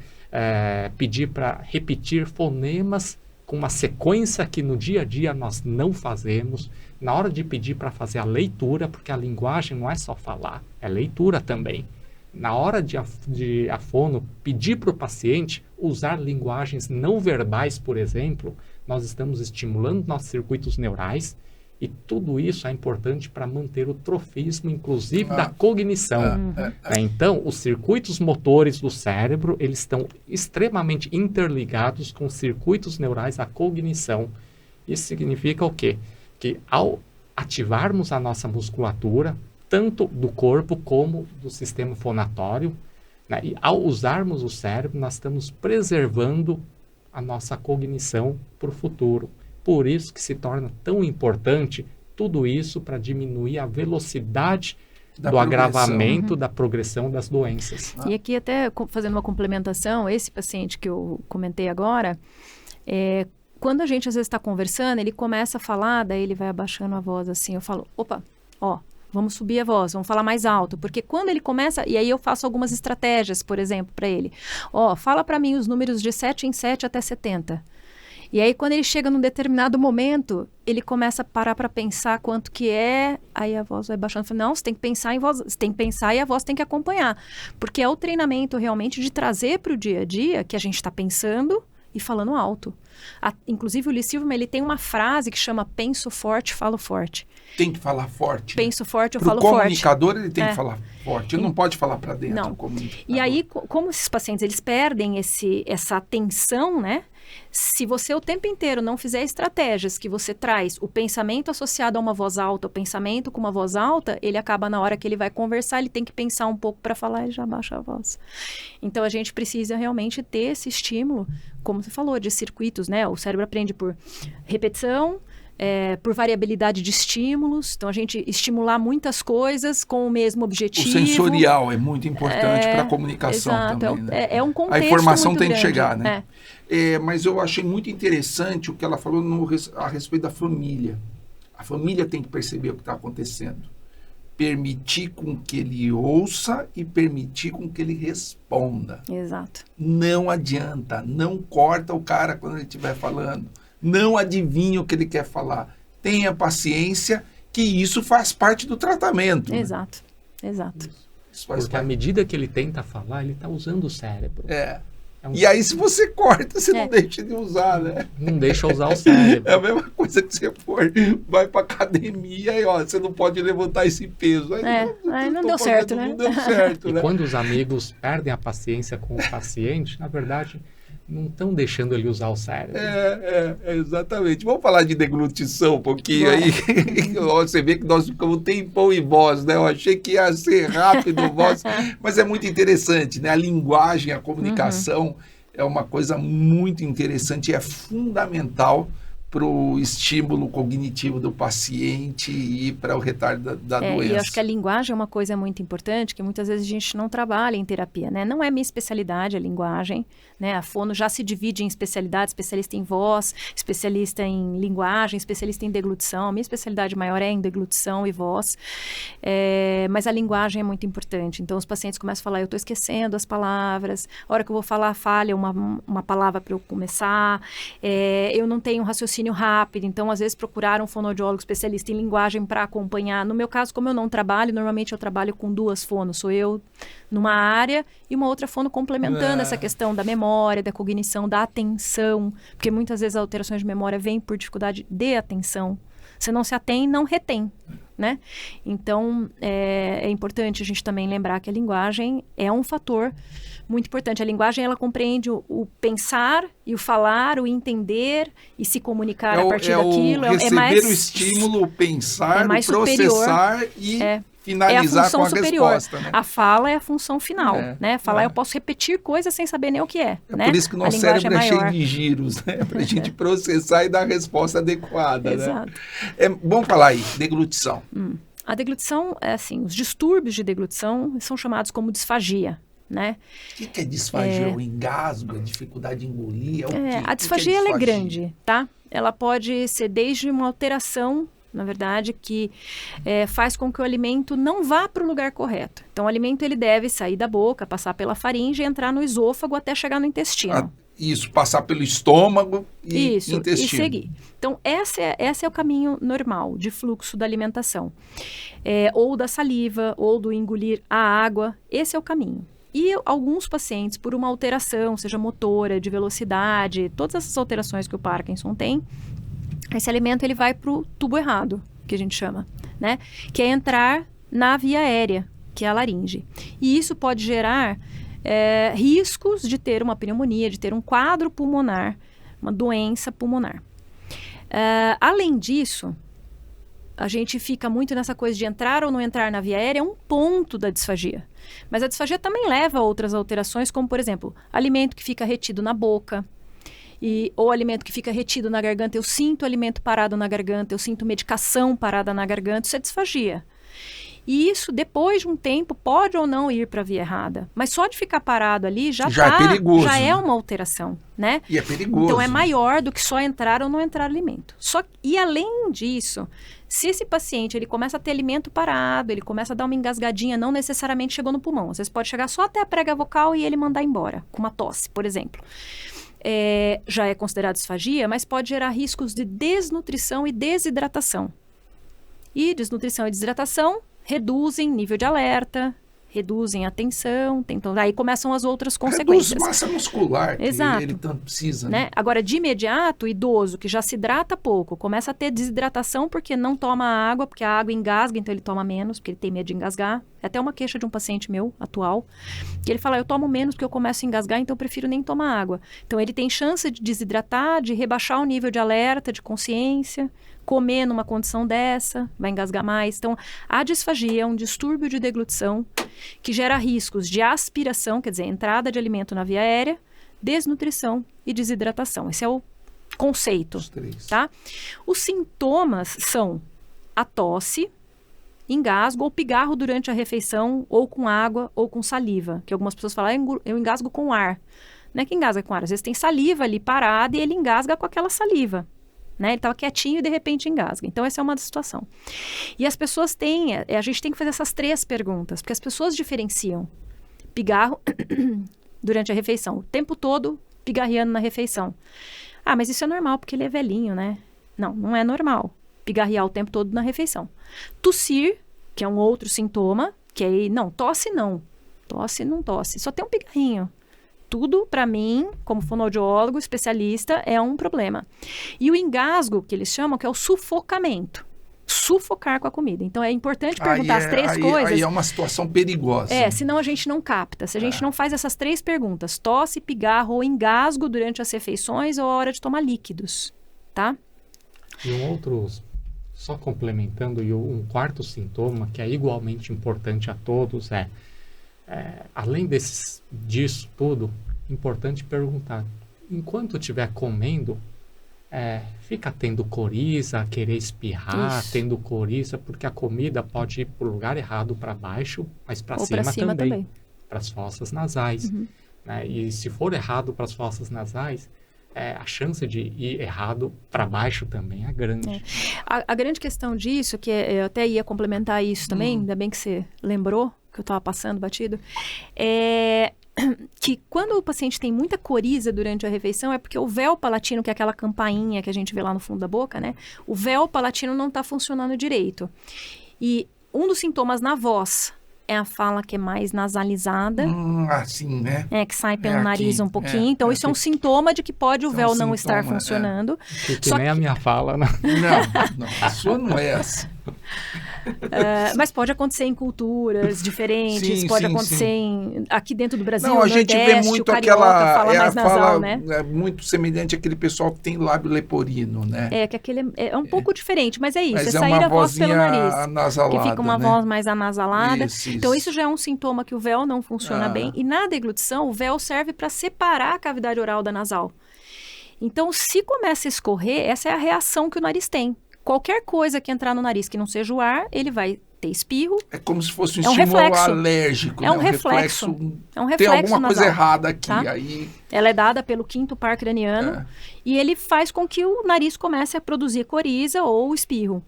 pedir para repetir fonemas com uma sequência que no dia a dia nós não fazemos, na hora de pedir para fazer a leitura, porque a linguagem não é só falar, é leitura também. Na hora de a fono pedir para o paciente usar linguagens não verbais, por exemplo, nós estamos estimulando nossos circuitos neurais e tudo isso é importante para manter o trofismo, inclusive da cognição. Então, os circuitos motores do cérebro, eles estão extremamente interligados com os circuitos neurais da cognição. Isso significa o quê? Que ao ativarmos a nossa musculatura, tanto do corpo como do sistema fonatório, né, e ao usarmos o cérebro, nós estamos preservando a nossa cognição para o futuro. Por isso que se torna tão importante tudo isso para diminuir a velocidade do agravamento da progressão das doenças. E aqui até fazendo uma complementação, esse paciente que eu comentei agora, quando a gente às vezes está conversando, ele começa a falar, daí ele vai abaixando a voz assim, eu falo, opa, vamos subir a voz, vamos falar mais alto, porque quando ele começa, e aí eu faço algumas estratégias, por exemplo, para ele, fala para mim os números de 7 em 7 até 70. E aí, quando ele chega num determinado momento, ele começa a parar para pensar quanto que é, aí a voz vai baixando. Não, você tem que pensar em voz, você tem que pensar e a voz tem que acompanhar. Porque é o treinamento realmente de trazer para o dia a dia que a gente está pensando e falando alto. Inclusive, o Lee Silverman, ele tem uma frase que chama penso forte, falo forte. Tem que falar forte. Penso forte, eu falo forte. O comunicador, ele tem que falar forte. Ele não pode falar para dentro. Não. E aí, como esses pacientes, eles perdem essa atenção, né? Se você o tempo inteiro não fizer estratégias que você traz o pensamento associado a uma voz alta, o pensamento com uma voz alta, ele acaba na hora que ele vai conversar, ele tem que pensar um pouco para falar e já baixa a voz. Então, a gente precisa realmente ter esse estímulo, como você falou, de circuitos, né? O cérebro aprende por repetição, por variabilidade de estímulos. Então, a gente estimular muitas coisas com o mesmo objetivo. O sensorial é muito importante para a comunicação também. Né? É um contexto. A informação muito tem grande. que chegar, né? Mas eu achei muito interessante o que ela falou a respeito da família. A família tem que perceber o que está acontecendo. Permitir com que ele ouça e permitir com que ele responda. Exato. Não adianta, não corta o cara quando ele estiver falando. Não adivinha o que ele quer falar. Tenha paciência, que isso faz parte do tratamento. Exato, né? Exato. Isso faz Porque à medida que ele tenta falar, ele está usando o cérebro. E aí, se você corta, você não deixa de usar, né? Não deixa usar o cérebro. É a mesma coisa que você vai pra academia e, você não pode levantar esse peso. Aí não deu certo, né? Não deu certo, né? E quando os amigos perdem a paciência com o paciente, na verdade, não estão deixando ele usar o cérebro. Exatamente. Vamos falar de deglutição um pouquinho aí. Você vê que nós ficamos um tempão em voz, né? Eu achei que ia ser rápido voz, mas é muito interessante, né? A linguagem, a comunicação é uma coisa muito interessante e é fundamental para o estímulo cognitivo do paciente e para o retardo da doença. E eu acho que a linguagem é uma coisa muito importante, que muitas vezes a gente não trabalha em terapia, né? Não é minha especialidade a linguagem, né? A fono já se divide em especialidades, especialista em voz, especialista em linguagem, especialista em deglutição. A minha especialidade maior é em deglutição e voz, mas a linguagem é muito importante. Então, os pacientes começam a falar, eu estou esquecendo as palavras, a hora que eu vou falar, falha uma palavra para eu começar, eu não tenho raciocínio rápido, então às vezes procurar um fonoaudiólogo especialista em linguagem para acompanhar. No meu caso, como eu não trabalho, normalmente eu trabalho com 2 fonos, sou eu numa área e uma outra fono complementando essa questão da memória, da cognição, da atenção, porque muitas vezes as alterações de memória vêm por dificuldade de atenção. Se não se atém, não retém, né? Então, é importante a gente também lembrar que a linguagem é um fator muito importante. A linguagem, ela compreende o pensar e o falar, o entender e se comunicar a partir daquilo. Receber o estímulo, pensar, mais processar e finalizar com a resposta. Né? A fala é a função final. Né? Falar, eu posso repetir coisas sem saber nem o que é. Né? Por isso que o nosso cérebro é cheio de giros, né? Para a gente processar e dar a resposta adequada. Exato. Né? É bom falar aí, deglutição. A deglutição, é assim, os distúrbios de deglutição são chamados como disfagia. Né? O que é disfagia? O engasgo, a dificuldade de engolir? A disfagia, ela é grande, tá? Ela pode ser desde uma alteração, na verdade, que faz com que o alimento não vá para o lugar correto. Então, o alimento ele deve sair da boca, passar pela faringe e entrar no esôfago até chegar no intestino. Isso, passar pelo estômago e intestino. E seguir. Então, esse é o caminho normal de fluxo da alimentação. Ou da saliva, ou do engolir a água. Esse é o caminho. E alguns pacientes, por uma alteração, seja motora, de velocidade, todas essas alterações que o Parkinson tem, esse alimento ele vai para o tubo errado, que a gente chama, né? Que é entrar na via aérea, que é a laringe. E isso pode gerar riscos de ter uma pneumonia, de ter um quadro pulmonar, uma doença pulmonar. Além disso, a gente fica muito nessa coisa de entrar ou não entrar na via aérea, é um ponto da disfagia. Mas a disfagia também leva a outras alterações, como, por exemplo, alimento que fica retido na boca, ou alimento que fica retido na garganta. Eu sinto alimento parado na garganta, eu sinto medicação parada na garganta, isso é disfagia. E isso, depois de um tempo, pode ou não ir para a via errada. Mas só de ficar parado ali já é perigoso. Já é uma alteração, né? E é perigoso. Então é maior do que só entrar ou não entrar alimento. E além disso, se esse paciente ele começa a ter alimento parado, ele começa a dar uma engasgadinha, não necessariamente chegou no pulmão. Às vezes pode chegar só até a prega vocal e ele mandar embora, com uma tosse, por exemplo. Já é considerado disfagia, mas pode gerar riscos de desnutrição e desidratação. E desnutrição e desidratação reduzem nível de alerta, reduzem a tensão, aí começam as outras consequências. Reduz massa muscular, que Exato. ele tanto precisa. Né? Agora, de imediato, o idoso que já se hidrata pouco, começa a ter desidratação porque não toma água, porque a água engasga, então ele toma menos, porque ele tem medo de engasgar. É até uma queixa de um paciente meu, atual, que ele fala, eu tomo menos porque eu começo a engasgar, então eu prefiro nem tomar água. Então, ele tem chance de desidratar, de rebaixar o nível de alerta, de consciência, comer numa condição dessa, vai engasgar mais. Então, a disfagia é um distúrbio de deglutição que gera riscos de aspiração, quer dizer, entrada de alimento na via aérea, desnutrição e desidratação. Esse é o conceito, tá? Os sintomas são a tosse, engasgo ou pigarro durante a refeição, ou com água ou com saliva, que algumas pessoas falam, eu engasgo com ar. Não é que engasga com ar, às vezes tem saliva ali parada e ele engasga com aquela saliva. Né? Ele estava quietinho e de repente engasga. Então, essa é uma situação. E as pessoas têm, a gente tem que fazer essas 3 perguntas, porque as pessoas diferenciam pigarro durante a refeição, o tempo todo pigarreando na refeição. Ah, mas isso é normal, porque ele é velhinho, né? Não, não é normal pigarrear o tempo todo na refeição. Tossir, que é um outro sintoma, que aí, não, tosse não, só tem um pigarrinho. Tudo, para mim, como fonoaudiólogo, especialista, é um problema. E o engasgo, que eles chamam, que é o sufocamento. Sufocar com a comida. Então, é importante perguntar as 3 coisas. Aí é uma situação perigosa. Senão a gente não capta. Se a gente não faz essas 3 perguntas, tosse, pigarro ou engasgo durante as refeições ou a hora de tomar líquidos, tá? E um outro, só complementando, e um quarto sintoma, que é igualmente importante a todos, além disso tudo, importante perguntar, enquanto estiver comendo, fica tendo coriza, querer espirrar, tendo coriza, porque a comida pode ir para o lugar errado, para baixo, mas para cima também, para as fossas nasais. Né? E se for errado para as fossas nasais, a chance de ir errado para baixo também é grande. A grande questão disso, que eu até ia complementar isso também, ainda bem que você lembrou, que eu estava passando batido, que quando o paciente tem muita coriza durante a refeição, é porque o véu palatino, que é aquela campainha que a gente vê lá no fundo da boca, né? O véu palatino não está funcionando direito. E um dos sintomas na voz é a fala que é mais nasalizada. Assim, né? Que sai pelo aqui, nariz um pouquinho. Então, isso é um sintoma de que pode o véu não estar funcionando. Que nem a minha fala, né? Não, a sua não é essa. Mas pode acontecer em culturas diferentes, pode acontecer aqui dentro do Brasil, não, a gente vê muito o carioca fala mais nasal, né? É muito semelhante àquele pessoal que tem lábio leporino, né? Que aquele é um pouco diferente, mas é isso, mas sair a voz pelo nariz. Anasalada, que fica uma voz mais anasalada. Isso. Então, isso já é um sintoma que o véu não funciona bem. E na deglutição, o véu serve para separar a cavidade oral da nasal. Então, se começa a escorrer, essa é a reação que o nariz tem. Qualquer coisa que entrar no nariz que não seja o ar, ele vai ter espirro. É como se fosse um estímulo alérgico. É um reflexo. É um reflexo tem alguma coisa nasal, errada aqui. Tá? Aí... Ela é dada pelo quinto par craniano e ele faz com que o nariz comece a produzir coriza ou espirro.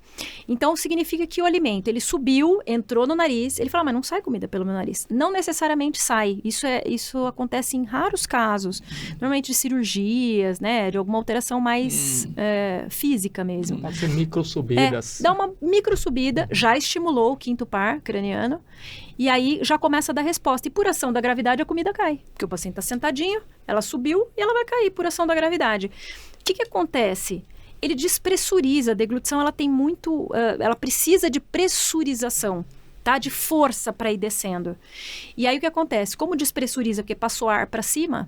Então, significa que o alimento, ele subiu, entrou no nariz, ele fala, mas não sai comida pelo meu nariz. Não necessariamente sai. Isso acontece em raros casos. Normalmente de cirurgias, né? De alguma alteração mais física mesmo. Pode ser microsubidas. Dá uma microsubida, já estimulou o quinto par craniano. E aí já começa a dar resposta. E por ação da gravidade a comida cai. Porque o paciente está sentadinho, ela subiu e ela vai cair por ação da gravidade. O que acontece? Ele despressuriza. A deglutição ela tem muito... ela precisa de pressurização, tá? De força para ir descendo. E aí o que acontece? Como despressuriza, porque passou ar para cima,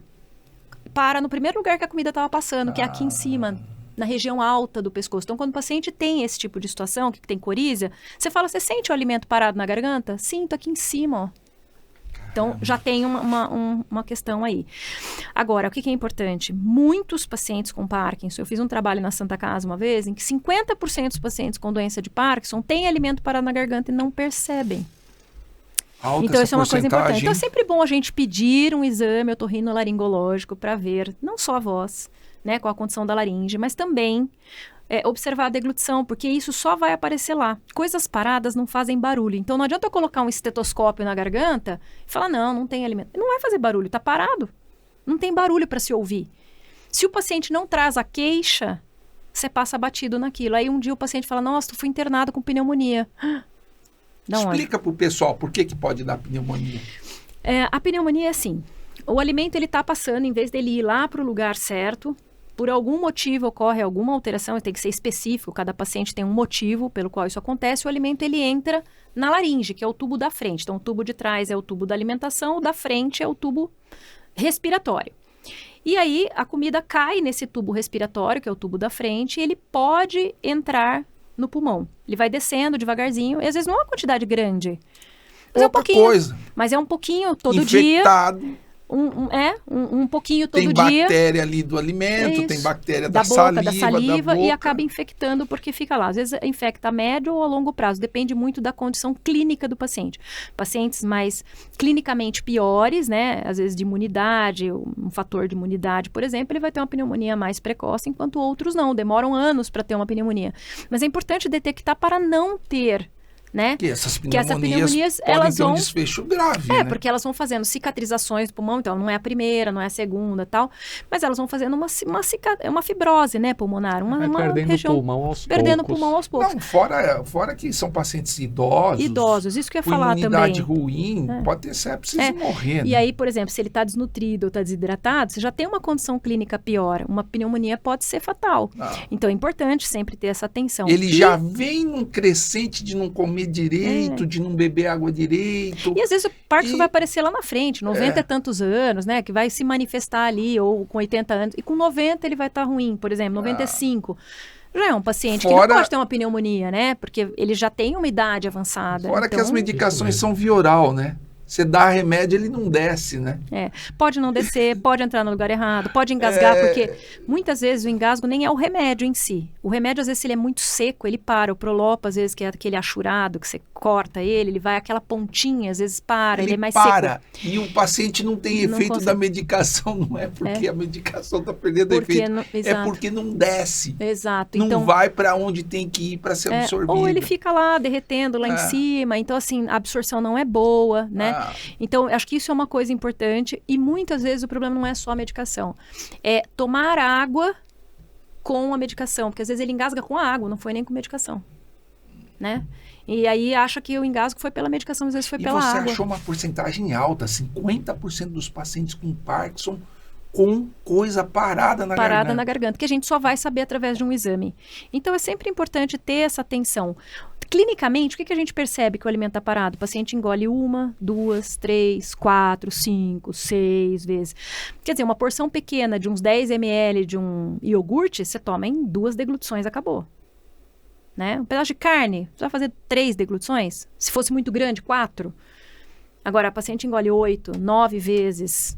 para no primeiro lugar que a comida estava passando, que é aqui em cima, na região alta do pescoço. Então, quando o paciente tem esse tipo de situação, que tem coriza, você fala, você sente o alimento parado na garganta? Sinto aqui em cima, ó. Então, já tem uma questão aí. Agora, o que é importante? Muitos pacientes com Parkinson, eu fiz um trabalho na Santa Casa uma vez, em que 50% dos pacientes com doença de Parkinson têm alimento parado na garganta e não percebem. Então, isso é uma coisa importante. Então, é sempre bom a gente pedir um exame otorrinolaringológico para ver não só a voz, né, com a condição da laringe, mas também observar a deglutição, porque isso só vai aparecer lá. Coisas paradas não fazem barulho. Então, não adianta eu colocar um estetoscópio na garganta e falar, não tem alimento. Não vai fazer barulho, tá parado. Não tem barulho para se ouvir. Se o paciente não traz a queixa, você passa batido naquilo. Aí, um dia o paciente fala, nossa, tu fui internado com pneumonia. Explica para o pessoal por que pode dar pneumonia. A pneumonia é assim, o alimento ele está passando, em vez dele ir lá para o lugar certo, por algum motivo ocorre alguma alteração, tem que ser específico, cada paciente tem um motivo pelo qual isso acontece, o alimento ele entra na laringe, que é o tubo da frente. Então, o tubo de trás é o tubo da alimentação, o da frente é o tubo respiratório. E aí, a comida cai nesse tubo respiratório, que é o tubo da frente, e ele pode entrar no pulmão. Ele vai descendo devagarzinho, e às vezes não é uma quantidade grande. Mas é um pouquinho, coisa. Mas é um pouquinho todo Infectado. dia. Um pouquinho todo dia. Tem bactéria ali do alimento, tem bactéria da boca, saliva, da boca. E acaba infectando porque fica lá. Às vezes infecta a médio ou a longo prazo, depende muito da condição clínica do paciente. Pacientes mais clinicamente piores, né, às vezes de imunidade, um fator de imunidade, por exemplo, ele vai ter uma pneumonia mais precoce, enquanto outros não, demoram anos para ter uma pneumonia. Mas é importante detectar para não ter, né? Que essas pneumonias podem elas ter vão... um desfecho grave, né? Porque elas vão fazendo cicatrizações do pulmão, então não é a primeira, não é a segunda tal, mas elas vão fazendo uma fibrose, né, pulmonar, uma perdendo região, pulmão aos perdendo poucos. pulmão aos poucos. Não, fora que são pacientes idosos. Isso que eu ia com falar imunidade também. ruim, pode ter sepsis e morrer. E né? aí, por exemplo, se ele está desnutrido ou está desidratado, você já tem uma condição clínica pior, uma pneumonia pode ser fatal. Então é importante sempre ter essa atenção. Ele já vem num crescente de não comer direito, de não beber água direito. E às vezes o Parkinson vai aparecer lá na frente, 90 e tantos anos, né? Que vai se manifestar ali, ou com 80 anos. E com 90 ele vai estar ruim, por exemplo, 95. Já é um paciente que não pode ter uma pneumonia, né? Porque ele já tem uma idade avançada. Fora que as medicações são via oral, né? Você dá remédio, ele não desce, né? Pode não descer, pode entrar no lugar errado, pode engasgar, porque muitas vezes o engasgo nem é o remédio em si. O remédio, às vezes, se ele é muito seco, ele para. O Prolopa, às vezes, que é aquele achurado, que você corta ele vai aquela pontinha, às vezes para, ele é mais seco. E o paciente não tem efeito da medicação, não é porque a medicação está perdendo efeito, é porque não desce. Exato. Não então, vai para onde tem que ir para ser absorvido. Ou ele fica lá, derretendo lá em cima, então assim, a absorção não é boa, né? Então, acho que isso é uma coisa importante e muitas vezes o problema não é só a medicação. É tomar água com a medicação, porque às vezes ele engasga com a água, não foi nem com medicação. né? E aí acha que o engasgo foi pela medicação, às vezes foi pela água. E você achou uma porcentagem alta, 50% dos pacientes com Parkinson com coisa parada na garganta. Parada na garganta, que a gente só vai saber através de um exame. Então, é sempre importante ter essa atenção. Clinicamente, o que a gente percebe que o alimento está parado? O paciente engole 1, 2, 3, 4, 5, 6 vezes. Quer dizer, uma porção pequena de uns 10 ml de um iogurte, você toma em 2 deglutições, acabou. Né? Um pedaço de carne, você vai fazer 3 deglutições? Se fosse muito grande, 4. Agora, a paciente engole 8, 9 vezes,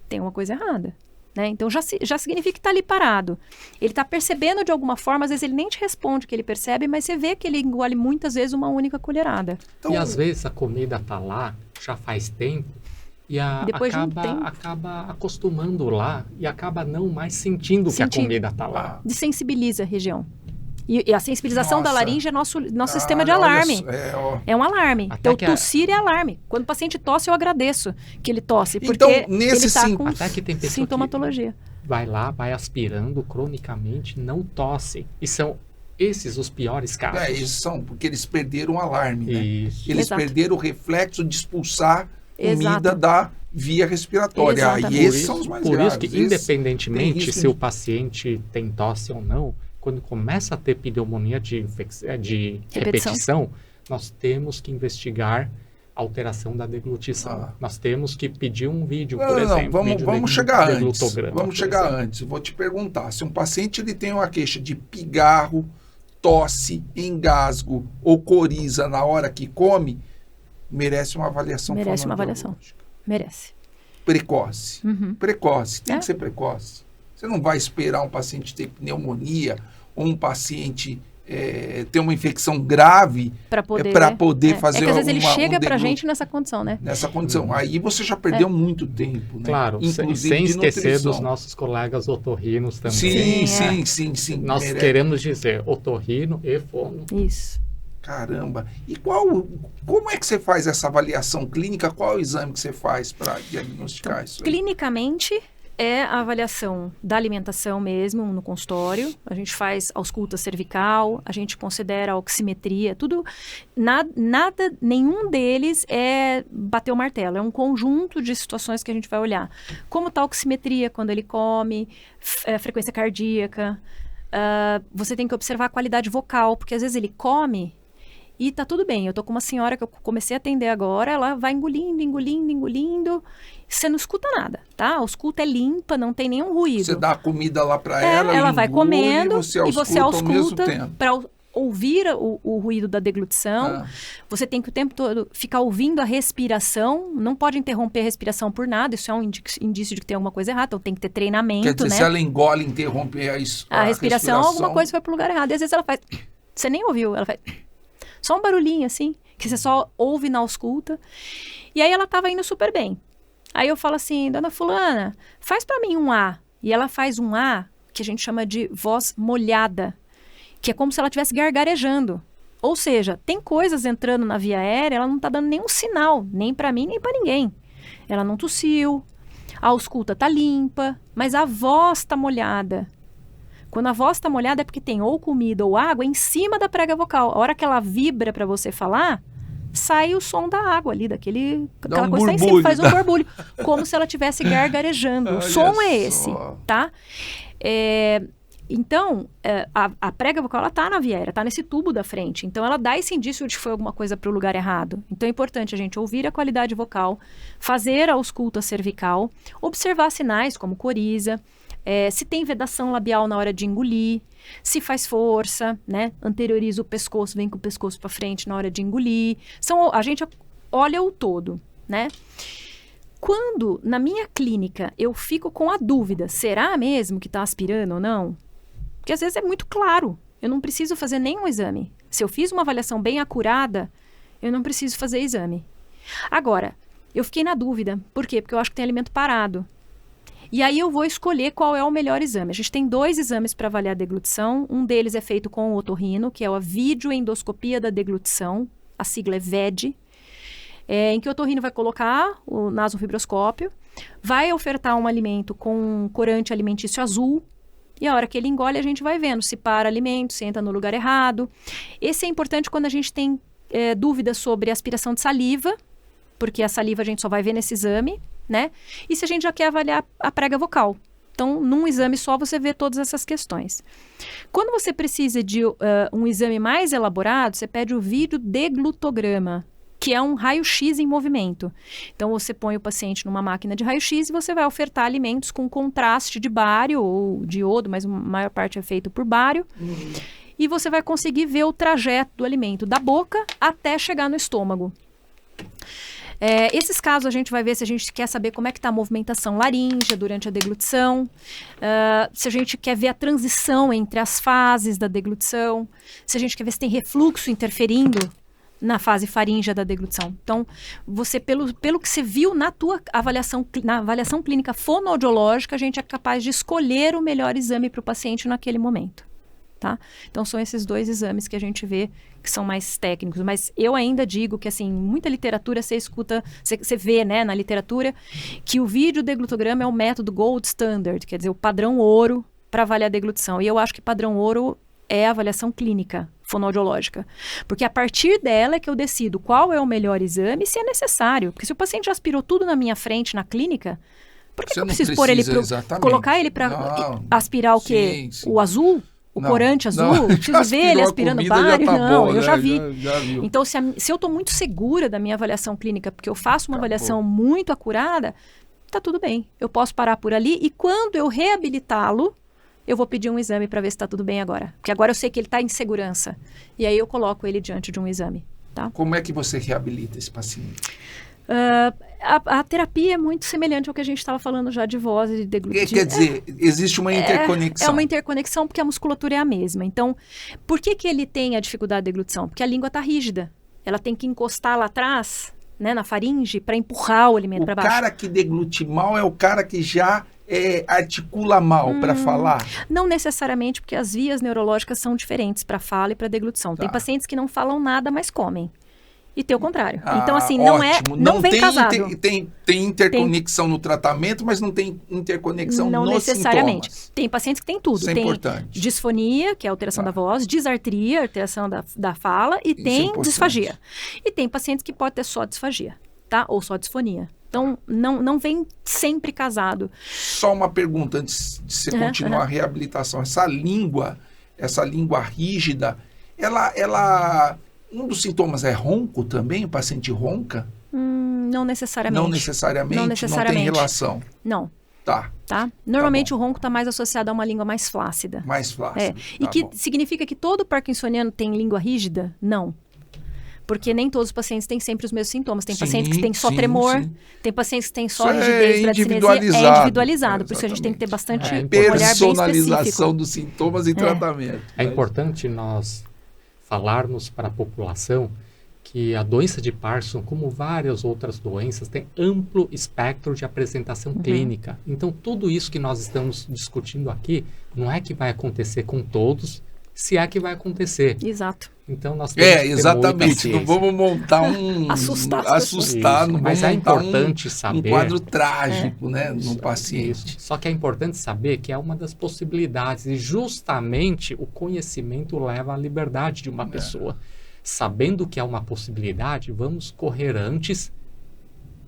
tem uma coisa errada. Né? Então, já significa que está ali parado. Ele está percebendo de alguma forma, às vezes ele nem te responde que ele percebe, mas você vê que ele engole muitas vezes uma única colherada. Então, e às vezes a comida está lá, já faz tempo, e acaba acostumando lá e acaba não mais sentindo que a comida está lá. Desensibiliza a região. E a sensibilização da laringe é nosso sistema de alarme. É um alarme. Então, tossir é alarme. Quando o paciente tosse, eu agradeço que ele tosse, porque ele está com sintomatologia. Vai lá, vai aspirando cronicamente, não tosse. E são esses os piores casos. Esses são, porque eles perderam o alarme, né? Isso. Eles perderam o reflexo de expulsar comida Exato. da via respiratória. Exatamente. E esses são os mais graves. Por isso que, independentemente se o paciente tem tosse ou não, quando começa a ter pneumonia de repetição, nós temos que investigar a alteração da deglutição. Nós temos que pedir um vídeo, por exemplo. Vamos chegar antes. Vamos chegar antes. Vou te perguntar, se um paciente ele tem uma queixa de pigarro, tosse, engasgo ou coriza na hora que come, merece uma avaliação fonoaudiológica. Merece. Precoce. Precoce. Tem que ser precoce. Você não vai esperar um paciente ter pneumonia ou um paciente ter uma infecção grave para poder fazer às vezes ele chega para a gente nessa condição, né? Nessa condição. Aí você já perdeu muito tempo, né? Claro, sem esquecer dos nossos colegas otorrinos também. Sim. Nós queremos dizer otorrino e fono. Isso. Caramba. E como é que você faz essa avaliação clínica? Qual é o exame que você faz para diagnosticar isso? Clinicamente, é a avaliação da alimentação mesmo no consultório. A gente faz ausculta cervical, a gente considera a oximetria, tudo. Nenhum deles é bater o martelo. É um conjunto de situações que a gente vai olhar. Como está a oximetria quando ele come, frequência cardíaca. Você tem que observar a qualidade vocal, porque às vezes ele come e tá tudo bem. Eu tô com uma senhora que eu comecei a atender agora, ela vai engolindo. Você não escuta nada, tá? A ausculta é limpa, não tem nenhum ruído. Você dá a comida lá para ela vai comendo e você ausculta para ouvir o ruído da deglutição. Você tem que o tempo todo ficar ouvindo a respiração, não pode interromper a respiração por nada, isso é um indício de que tem alguma coisa errada, então tem que ter treinamento, Quer dizer, né? se ela engole, interromper a respiração, alguma coisa foi pro lugar errado. E às vezes ela faz... Você nem ouviu, ela faz... Só um barulhinho assim, que você só ouve na ausculta. E aí ela tava indo super bem. Aí eu falo assim, dona fulana, faz para mim um A. E ela faz um A, que a gente chama de voz molhada, que é como se ela estivesse gargarejando. Ou seja, tem coisas entrando na via aérea, ela não tá dando nenhum sinal, nem para mim, nem para ninguém. Ela não tossiu, a ausculta tá limpa, mas a voz tá molhada. Quando a voz tá molhada é porque tem ou comida ou água em cima da prega vocal. A hora que ela vibra para você falar, sai o som da água ali, aquela coisa tá em cima, faz um borbulho, como se ela estivesse gargarejando. O som é esse, tá? Então, a prega vocal, ela tá na via aérea, tá nesse tubo da frente. Então, ela dá esse indício de que foi alguma coisa pro lugar errado. Então, é importante a gente ouvir a qualidade vocal, fazer a ausculta cervical, observar sinais como coriza, se tem vedação labial na hora de engolir, se faz força, né? Anterioriza o pescoço, vem com o pescoço para frente na hora de engolir. A gente olha o todo, né? Quando, na minha clínica, eu fico com a dúvida, será mesmo que está aspirando ou não? Porque às vezes é muito claro, eu não preciso fazer nenhum exame. Se eu fiz uma avaliação bem acurada, eu não preciso fazer exame. Agora, eu fiquei na dúvida. Por quê? Porque eu acho que tem alimento parado. E aí eu vou escolher qual é o melhor exame. A gente tem 2 exames para avaliar a deglutição. Um deles é feito com o otorrino, que é a videoendoscopia da deglutição. A sigla é VED. Em que o otorrino vai colocar o nasofibroscópio, vai ofertar um alimento com corante alimentício azul E a hora que ele engole, a gente vai vendo se para alimento, se entra no lugar errado. Esse é importante quando a gente tem dúvidas sobre aspiração de saliva, porque a saliva a gente só vai ver nesse exame, né? E se a gente já quer avaliar a prega vocal. Então, num exame só, você vê todas essas questões. Quando você precisa de um exame mais elaborado, você pede o videodeglutograma, que é um raio-x em movimento. Então, você põe o paciente numa máquina de raio-x e você vai ofertar alimentos com contraste de bário ou de iodo, mas a maior parte é feito por bário. E você vai conseguir ver o trajeto do alimento da boca até chegar no estômago. Esses casos a gente vai ver se a gente quer saber como é que está a movimentação laríngea durante a deglutição, se a gente quer ver a transição entre as fases da deglutição, se a gente quer ver se tem refluxo interferindo na fase faríngea da deglutição. Então, você, pelo que você viu na avaliação clínica fonoaudiológica, a gente é capaz de escolher o melhor exame para o paciente naquele momento. Tá? Então, são esses 2 exames que a gente vê que são mais técnicos. Mas eu ainda digo que, assim, muita literatura você escuta, você vê, né, na literatura, que o videodeglutograma é o método gold standard, quer dizer, o padrão ouro para avaliar a deglutição. E eu acho que padrão ouro é a avaliação clínica fonoaudiológica. Porque a partir dela é que eu decido qual é o melhor exame e se é necessário. Porque se o paciente já aspirou tudo na minha frente, na clínica, por que eu preciso pôr ele colocar ele para aspirar o quê? Sim. O azul? O corante azul, preciso ver ele aspirando bário? Eu já vi. Já então, se eu estou muito segura da minha avaliação clínica, porque eu faço uma avaliação muito acurada, tá tudo bem. Eu posso parar por ali e quando eu reabilitá-lo, eu vou pedir um exame para ver se está tudo bem agora. Porque agora eu sei que ele está em segurança. E aí eu coloco ele diante de um exame. Tá? Como é que você reabilita esse paciente? A terapia é muito semelhante ao que a gente estava falando já de voz e de deglutição. Quer dizer, existe uma interconexão. É uma interconexão porque a musculatura é a mesma. Então, por que ele tem a dificuldade de deglutição? Porque a língua está rígida. Ela tem que encostar lá atrás, né, na faringe, para empurrar o alimento para baixo. O cara que deglute mal é o cara que já articula mal para falar? Não necessariamente, porque as vias neurológicas são diferentes para fala e para deglutição. Tá. Tem pacientes que não falam nada, mas comem. E tem o contrário. Então, assim, não vem casado. Tem interconexão no tratamento, mas não tem interconexão nos necessariamente. Sintomas. Tem pacientes que tem tudo. Isso é importante. Disfonia, que é a alteração da voz, disartria, alteração da fala, e tem disfagia. E tem pacientes que podem ter só disfagia, tá? Ou só disfonia. Então, não vem sempre casado. Só uma pergunta antes de você continuar a reabilitação. Essa língua rígida, ela um dos sintomas é ronco também? O paciente ronca? Não necessariamente. Não necessariamente? Não tem relação? Não. Tá. Normalmente o ronco está mais associado a uma língua mais flácida. Mais flácida. E que significa que todo parkinsoniano tem língua rígida? Não. Porque nem todos os pacientes têm sempre os mesmos sintomas. Tem pacientes que têm só tremor, tem pacientes que têm só rigidez, bradicinesia. É individualizado. Por isso a gente tem que ter bastante olhar bem específico. Personalização dos sintomas e tratamento. É importante nós falarmos para a população que a doença de Parkinson, como várias outras doenças, tem amplo espectro de apresentação clínica. Então, tudo isso que nós estamos discutindo aqui, não é que vai acontecer com todos, se é que vai acontecer. Exato. Então, nós temos que ter exatamente. Não vamos montar assustar, não mas vamos é importante saber um quadro trágico, né, no paciente. Só que é importante saber que é uma das possibilidades e justamente o conhecimento leva à liberdade de uma pessoa. Sabendo que é uma possibilidade, vamos correr antes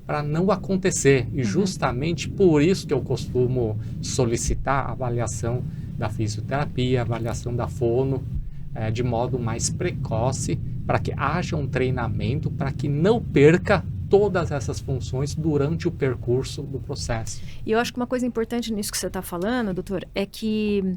para não acontecer. E justamente por isso que eu costumo solicitar a avaliação da fisioterapia, a avaliação da fono, de modo mais precoce, para que haja um treinamento, para que não perca todas essas funções durante o percurso do processo. E eu acho que uma coisa importante nisso que você está falando, doutor, é que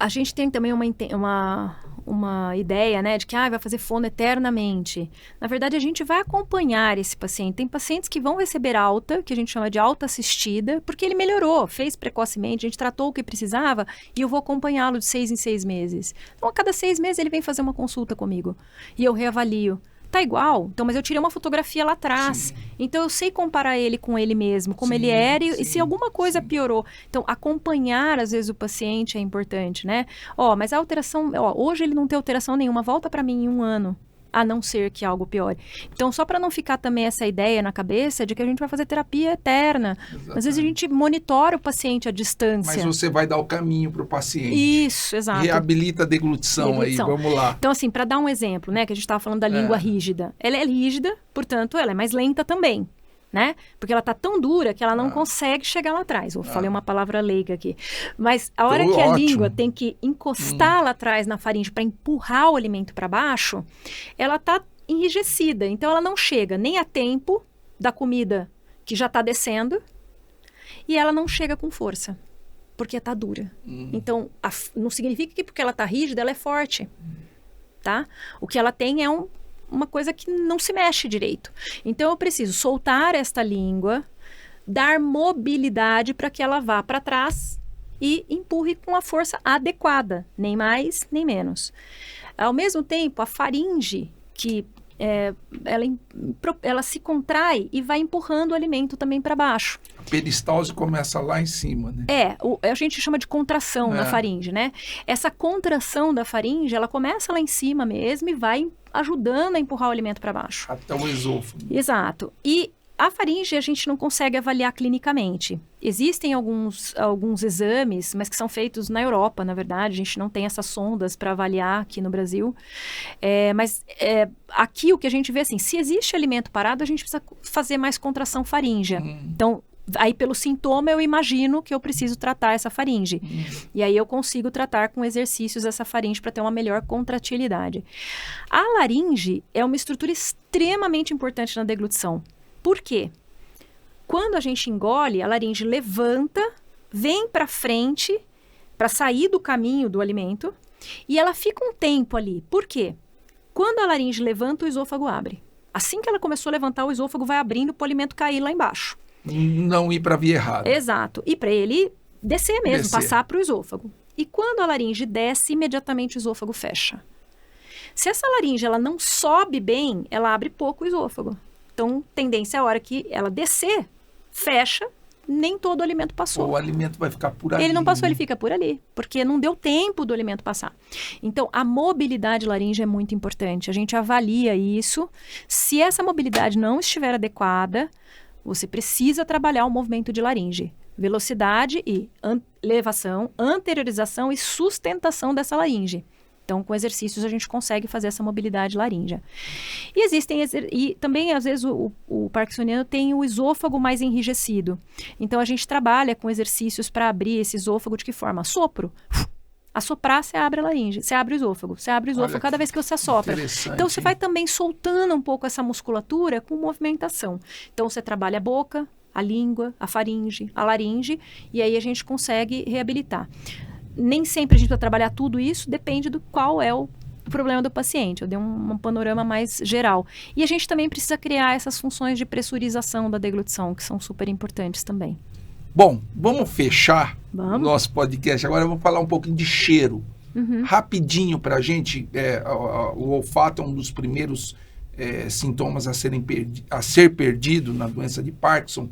a gente tem também uma ideia, né, de que vai fazer fono eternamente. Na verdade, a gente vai acompanhar esse paciente. Tem pacientes que vão receber alta, que a gente chama de alta assistida, porque ele melhorou, fez precocemente, a gente tratou o que precisava e eu vou acompanhá-lo de 6 em 6 meses. Então, a cada 6 meses ele vem fazer uma consulta comigo e eu reavalio. Tá igual, então, mas eu tirei uma fotografia lá atrás, então eu sei comparar ele com ele mesmo, como ele era e se alguma coisa piorou. Então, acompanhar às vezes o paciente é importante, né? Mas a alteração, hoje ele não tem alteração nenhuma, volta para mim em 1 ano. a não ser que algo piore. Então, só para não ficar também essa ideia na cabeça de que a gente vai fazer terapia eterna. Exatamente. Às vezes a gente monitora o paciente à distância. Mas você vai dar o caminho para o paciente. Isso, exato. Reabilita a deglutição aí, vamos lá. Então, assim, para dar um exemplo, né, que a gente estava falando da língua rígida. Ela é rígida, portanto, ela é mais lenta também. Né? Porque ela tá tão dura que ela não consegue chegar lá atrás. Eu falei uma palavra leiga aqui. Mas a hora que a língua tem que encostar lá atrás na faringe para empurrar o alimento para baixo, ela tá enrijecida. Então ela não chega nem a tempo da comida que já tá descendo e ela não chega com força, porque tá dura. Então não significa que porque ela tá rígida ela é forte, tá? O que ela tem é uma coisa que não se mexe direito. Então, eu preciso soltar esta língua, dar mobilidade para que ela vá para trás e empurre com a força adequada, nem mais, nem menos. Ao mesmo tempo, a faringe, que ela se contrai e vai empurrando o alimento também para baixo. A peristalse começa lá em cima, né? A gente chama de contração na faringe, né? Essa contração da faringe, ela começa lá em cima mesmo e vai ajudando a empurrar o alimento para baixo. Até o esôfago. Exato. E a faringe a gente não consegue avaliar clinicamente. Existem alguns exames, mas que são feitos na Europa, na verdade. A gente não tem essas sondas para avaliar aqui no Brasil. Mas aqui o que a gente vê, assim, se existe alimento parado, a gente precisa fazer mais contração faríngea. Então, aí pelo sintoma eu imagino que eu preciso tratar essa faringe. E aí eu consigo tratar com exercícios essa faringe para ter uma melhor contratilidade. A laringe é uma estrutura extremamente importante na deglutição. Por quê? Quando a gente engole, a laringe levanta, vem para frente, para sair do caminho do alimento, e ela fica um tempo ali. Por quê? Quando a laringe levanta, o esôfago abre. Assim que ela começou a levantar, o esôfago vai abrindo para o alimento cair lá embaixo. Não ir para a via errada. Exato. E para ele descer mesmo, passar para o esôfago. E quando a laringe desce, imediatamente o esôfago fecha. Se essa laringe ela não sobe bem, ela abre pouco o esôfago. Então, tendência a hora que ela descer, fecha, nem todo o alimento passou. O alimento vai ficar por ali. Ele não passou, ele fica por ali, porque não deu tempo do alimento passar. Então, a mobilidade laríngea é muito importante. A gente avalia isso. Se essa mobilidade não estiver adequada, você precisa trabalhar o movimento de laringe. Velocidade e elevação, anteriorização e sustentação dessa laringe. Então, com exercícios, a gente consegue fazer essa mobilidade laríngea. E existem... E também, às vezes, o parkinsoniano tem o esôfago mais enrijecido. Então, a gente trabalha com exercícios para abrir esse esôfago de que forma? Sopro. Assoprar, você abre a laringe. Você abre o esôfago. Você abre o esôfago cada vez que você assopra. Então, você vai também soltando um pouco essa musculatura com movimentação. Então, você trabalha a boca, a língua, a faringe, a laringe. E aí, a gente consegue reabilitar. Nem sempre a gente vai trabalhar tudo isso, depende do qual é o problema do paciente. Eu dei um panorama mais geral. E a gente também precisa criar essas funções de pressurização da deglutição, que são super importantes também. Bom, vamos fechar o nosso podcast. Agora eu vou falar um pouquinho de cheiro. Rapidinho para a gente. O olfato é um dos primeiros sintomas a ser perdido na doença de Parkinson.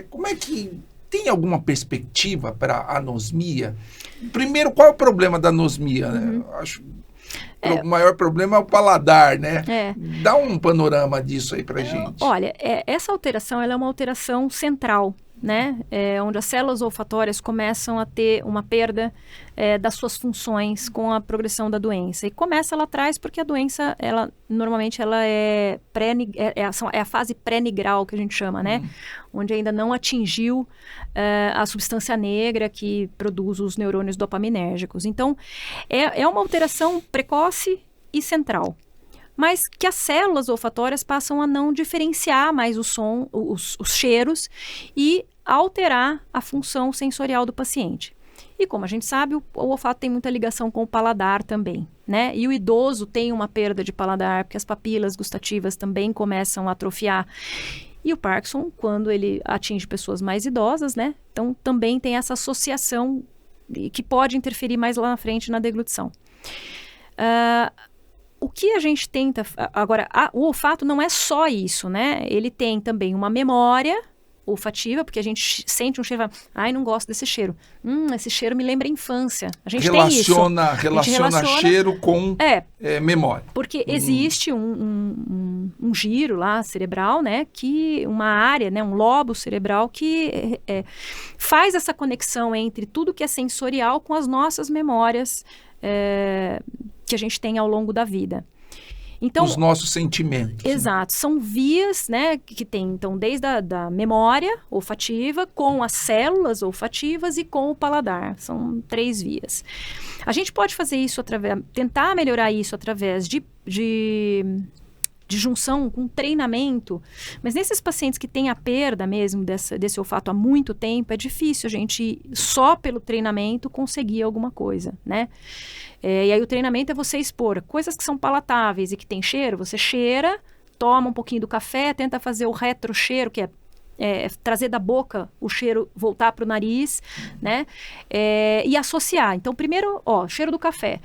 Como é que... Tem alguma perspectiva para anosmia? Primeiro, qual é o problema da anosmia? Né? Acho que o maior problema é o paladar, né? Dá um panorama disso aí para gente. Olha, essa alteração ela é uma alteração central, né? Onde as células olfatórias começam a ter uma perda das suas funções com a progressão da doença. E começa lá atrás porque a doença, normalmente ela é a fase pré-nigral que a gente chama, né? Onde ainda não atingiu a substância negra que produz os neurônios dopaminérgicos. Então, é uma alteração precoce e central. Mas que as células olfatórias passam a não diferenciar mais os cheiros e alterar a função sensorial do paciente. E como a gente sabe, o olfato tem muita ligação com o paladar também, né? E o idoso tem uma perda de paladar, porque as papilas gustativas também começam a atrofiar. E o Parkinson, quando ele atinge pessoas mais idosas, né? Então, também tem essa associação que pode interferir mais lá na frente na deglutição. O que a gente tenta... Agora, o olfato não é só isso, né? Ele tem também uma memória olfativa, porque a gente sente um cheiro e fala, ai, não gosto desse cheiro. Esse cheiro me lembra a infância. A gente relaciona cheiro com memória. Porque existe um giro lá cerebral, né, uma área, né, um lobo cerebral que faz essa conexão entre tudo que é sensorial com as nossas memórias que a gente tem ao longo da vida. Então, os nossos sentimentos. Exato. São vias, né, que tem, então, desde a memória olfativa, com as células olfativas e com o paladar. São 3 vias. A gente pode fazer isso tentar melhorar isso através de junção com treinamento, mas nesses pacientes que têm a perda mesmo desse olfato há muito tempo, é difícil a gente, só pelo treinamento, conseguir alguma coisa, né? E aí o treinamento é você expor coisas que são palatáveis e que tem cheiro, você cheira, toma um pouquinho do café, tenta fazer o retrocheiro, que é trazer da boca o cheiro, voltar para o nariz, né? E associar. Então, primeiro, cheiro do café.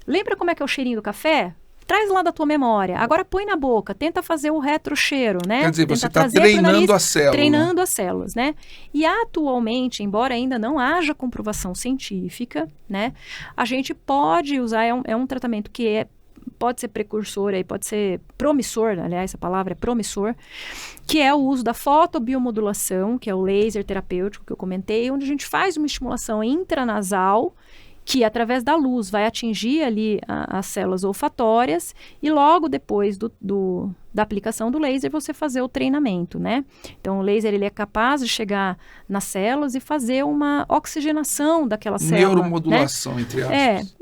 Lembra como é que é o cheirinho do café? Traz lá da tua memória. Agora põe na boca, tenta fazer o retrocheiro, né? Quer dizer, você está treinando as células. Treinando as células, né? E atualmente, embora ainda não haja comprovação científica, né? A gente pode usar, é um tratamento que pode ser precursor, pode ser promissor, aliás, essa palavra é promissor, que é o uso da fotobiomodulação, que é o laser terapêutico que eu comentei, onde a gente faz uma estimulação intranasal, que através da luz vai atingir ali as células olfatórias e logo depois da aplicação do laser você fazer o treinamento, né? Então o laser ele é capaz de chegar nas células e fazer uma oxigenação daquela célula. Neuromodulação, né? Entre aspas.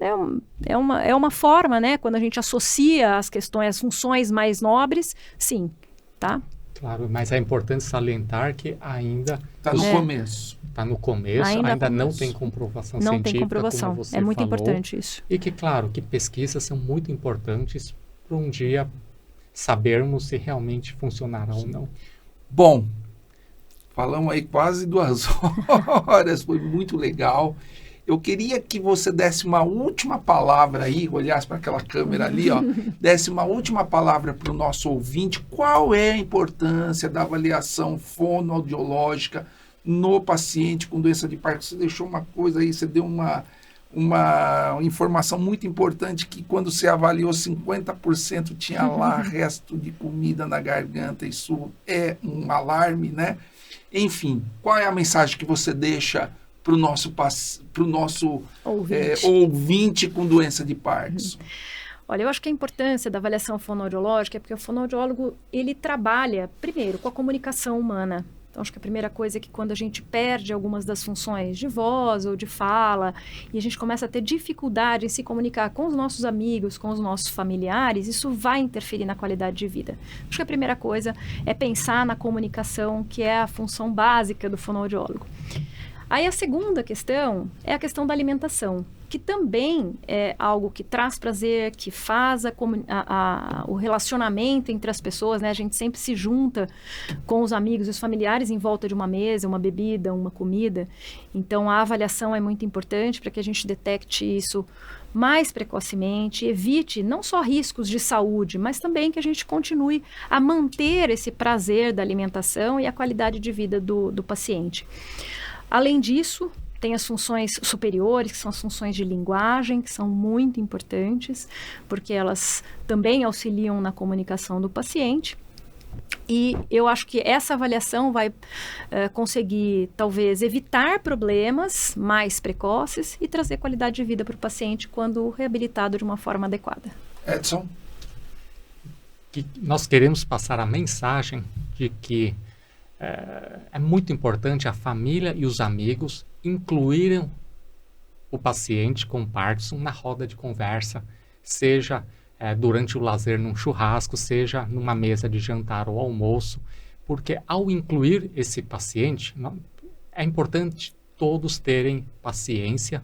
É uma forma, né? Quando a gente associa as funções mais nobres, sim, tá? Claro, mas é importante salientar que ainda... Está no começo. Está no começo, ainda não tem comprovação científica. Não tem comprovação, como você é muito falou, importante isso. E que, claro, que pesquisas são muito importantes para um dia sabermos se realmente funcionará ou não. Bom, falamos aí quase 2 horas, foi muito legal. Eu queria que você desse uma última palavra aí, olhasse para aquela câmera ali, desse uma última palavra para o nosso ouvinte. Qual é a importância da avaliação fonoaudiológica no paciente com doença de Parkinson? Você deixou uma coisa aí, você deu uma informação muito importante, que quando você avaliou 50% tinha lá resto de comida na garganta. Isso é um alarme, né? Enfim, qual é a mensagem que você deixa para o nosso ouvinte com doença de Parkinson? Olha, eu acho que a importância da avaliação fonoaudiológica é porque o fonoaudiólogo, ele trabalha, primeiro, com a comunicação humana. Então, acho que a primeira coisa é que quando a gente perde algumas das funções de voz ou de fala, e a gente começa a ter dificuldade em se comunicar com os nossos amigos, com os nossos familiares, isso vai interferir na qualidade de vida. Acho que a primeira coisa é pensar na comunicação, que é a função básica do fonoaudiólogo. Aí a segunda questão é a questão da alimentação, que também é algo que traz prazer, que faz o relacionamento entre as pessoas, né? A gente sempre se junta com os amigos e os familiares em volta de uma mesa, uma bebida, uma comida. Então a avaliação é muito importante para que a gente detecte isso mais precocemente, evite não só riscos de saúde, mas também que a gente continue a manter esse prazer da alimentação e a qualidade de vida do paciente. Além disso, tem as funções superiores, que são as funções de linguagem, que são muito importantes, porque elas também auxiliam na comunicação do paciente. E eu acho que essa avaliação vai conseguir, talvez, evitar problemas mais precoces e trazer qualidade de vida para o paciente quando reabilitado de uma forma adequada. Edson? Nós queremos passar a mensagem de que é muito importante a família e os amigos incluírem o paciente com Parkinson na roda de conversa, seja durante o lazer num churrasco, seja numa mesa de jantar ou almoço, porque ao incluir esse paciente, é importante todos terem paciência,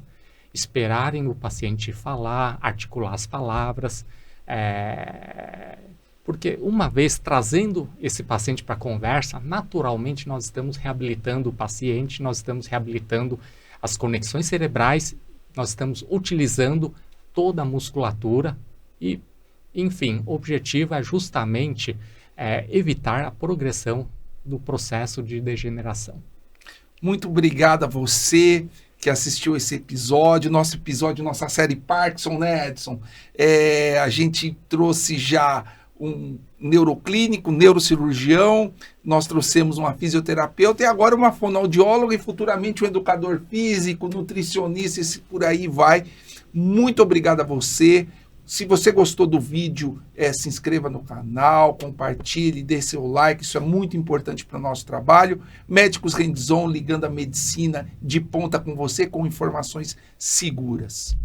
esperarem o paciente falar, articular as palavras, porque uma vez trazendo esse paciente para a conversa, naturalmente nós estamos reabilitando o paciente, nós estamos reabilitando as conexões cerebrais, nós estamos utilizando toda a musculatura e, enfim, o objetivo é justamente evitar a progressão do processo de degeneração. Muito obrigado a você que assistiu esse episódio, nossa série Parkinson, né, Edson? A gente trouxe já um neuroclínico, neurocirurgião, nós trouxemos uma fisioterapeuta e agora uma fonoaudióloga e futuramente um educador físico, nutricionista, e por aí vai. Muito obrigado a você. Se você gostou do vídeo, se inscreva no canal, compartilhe, dê seu like, isso é muito importante para o nosso trabalho. Médicos Hands-On, ligando a medicina de ponta com você, com informações seguras.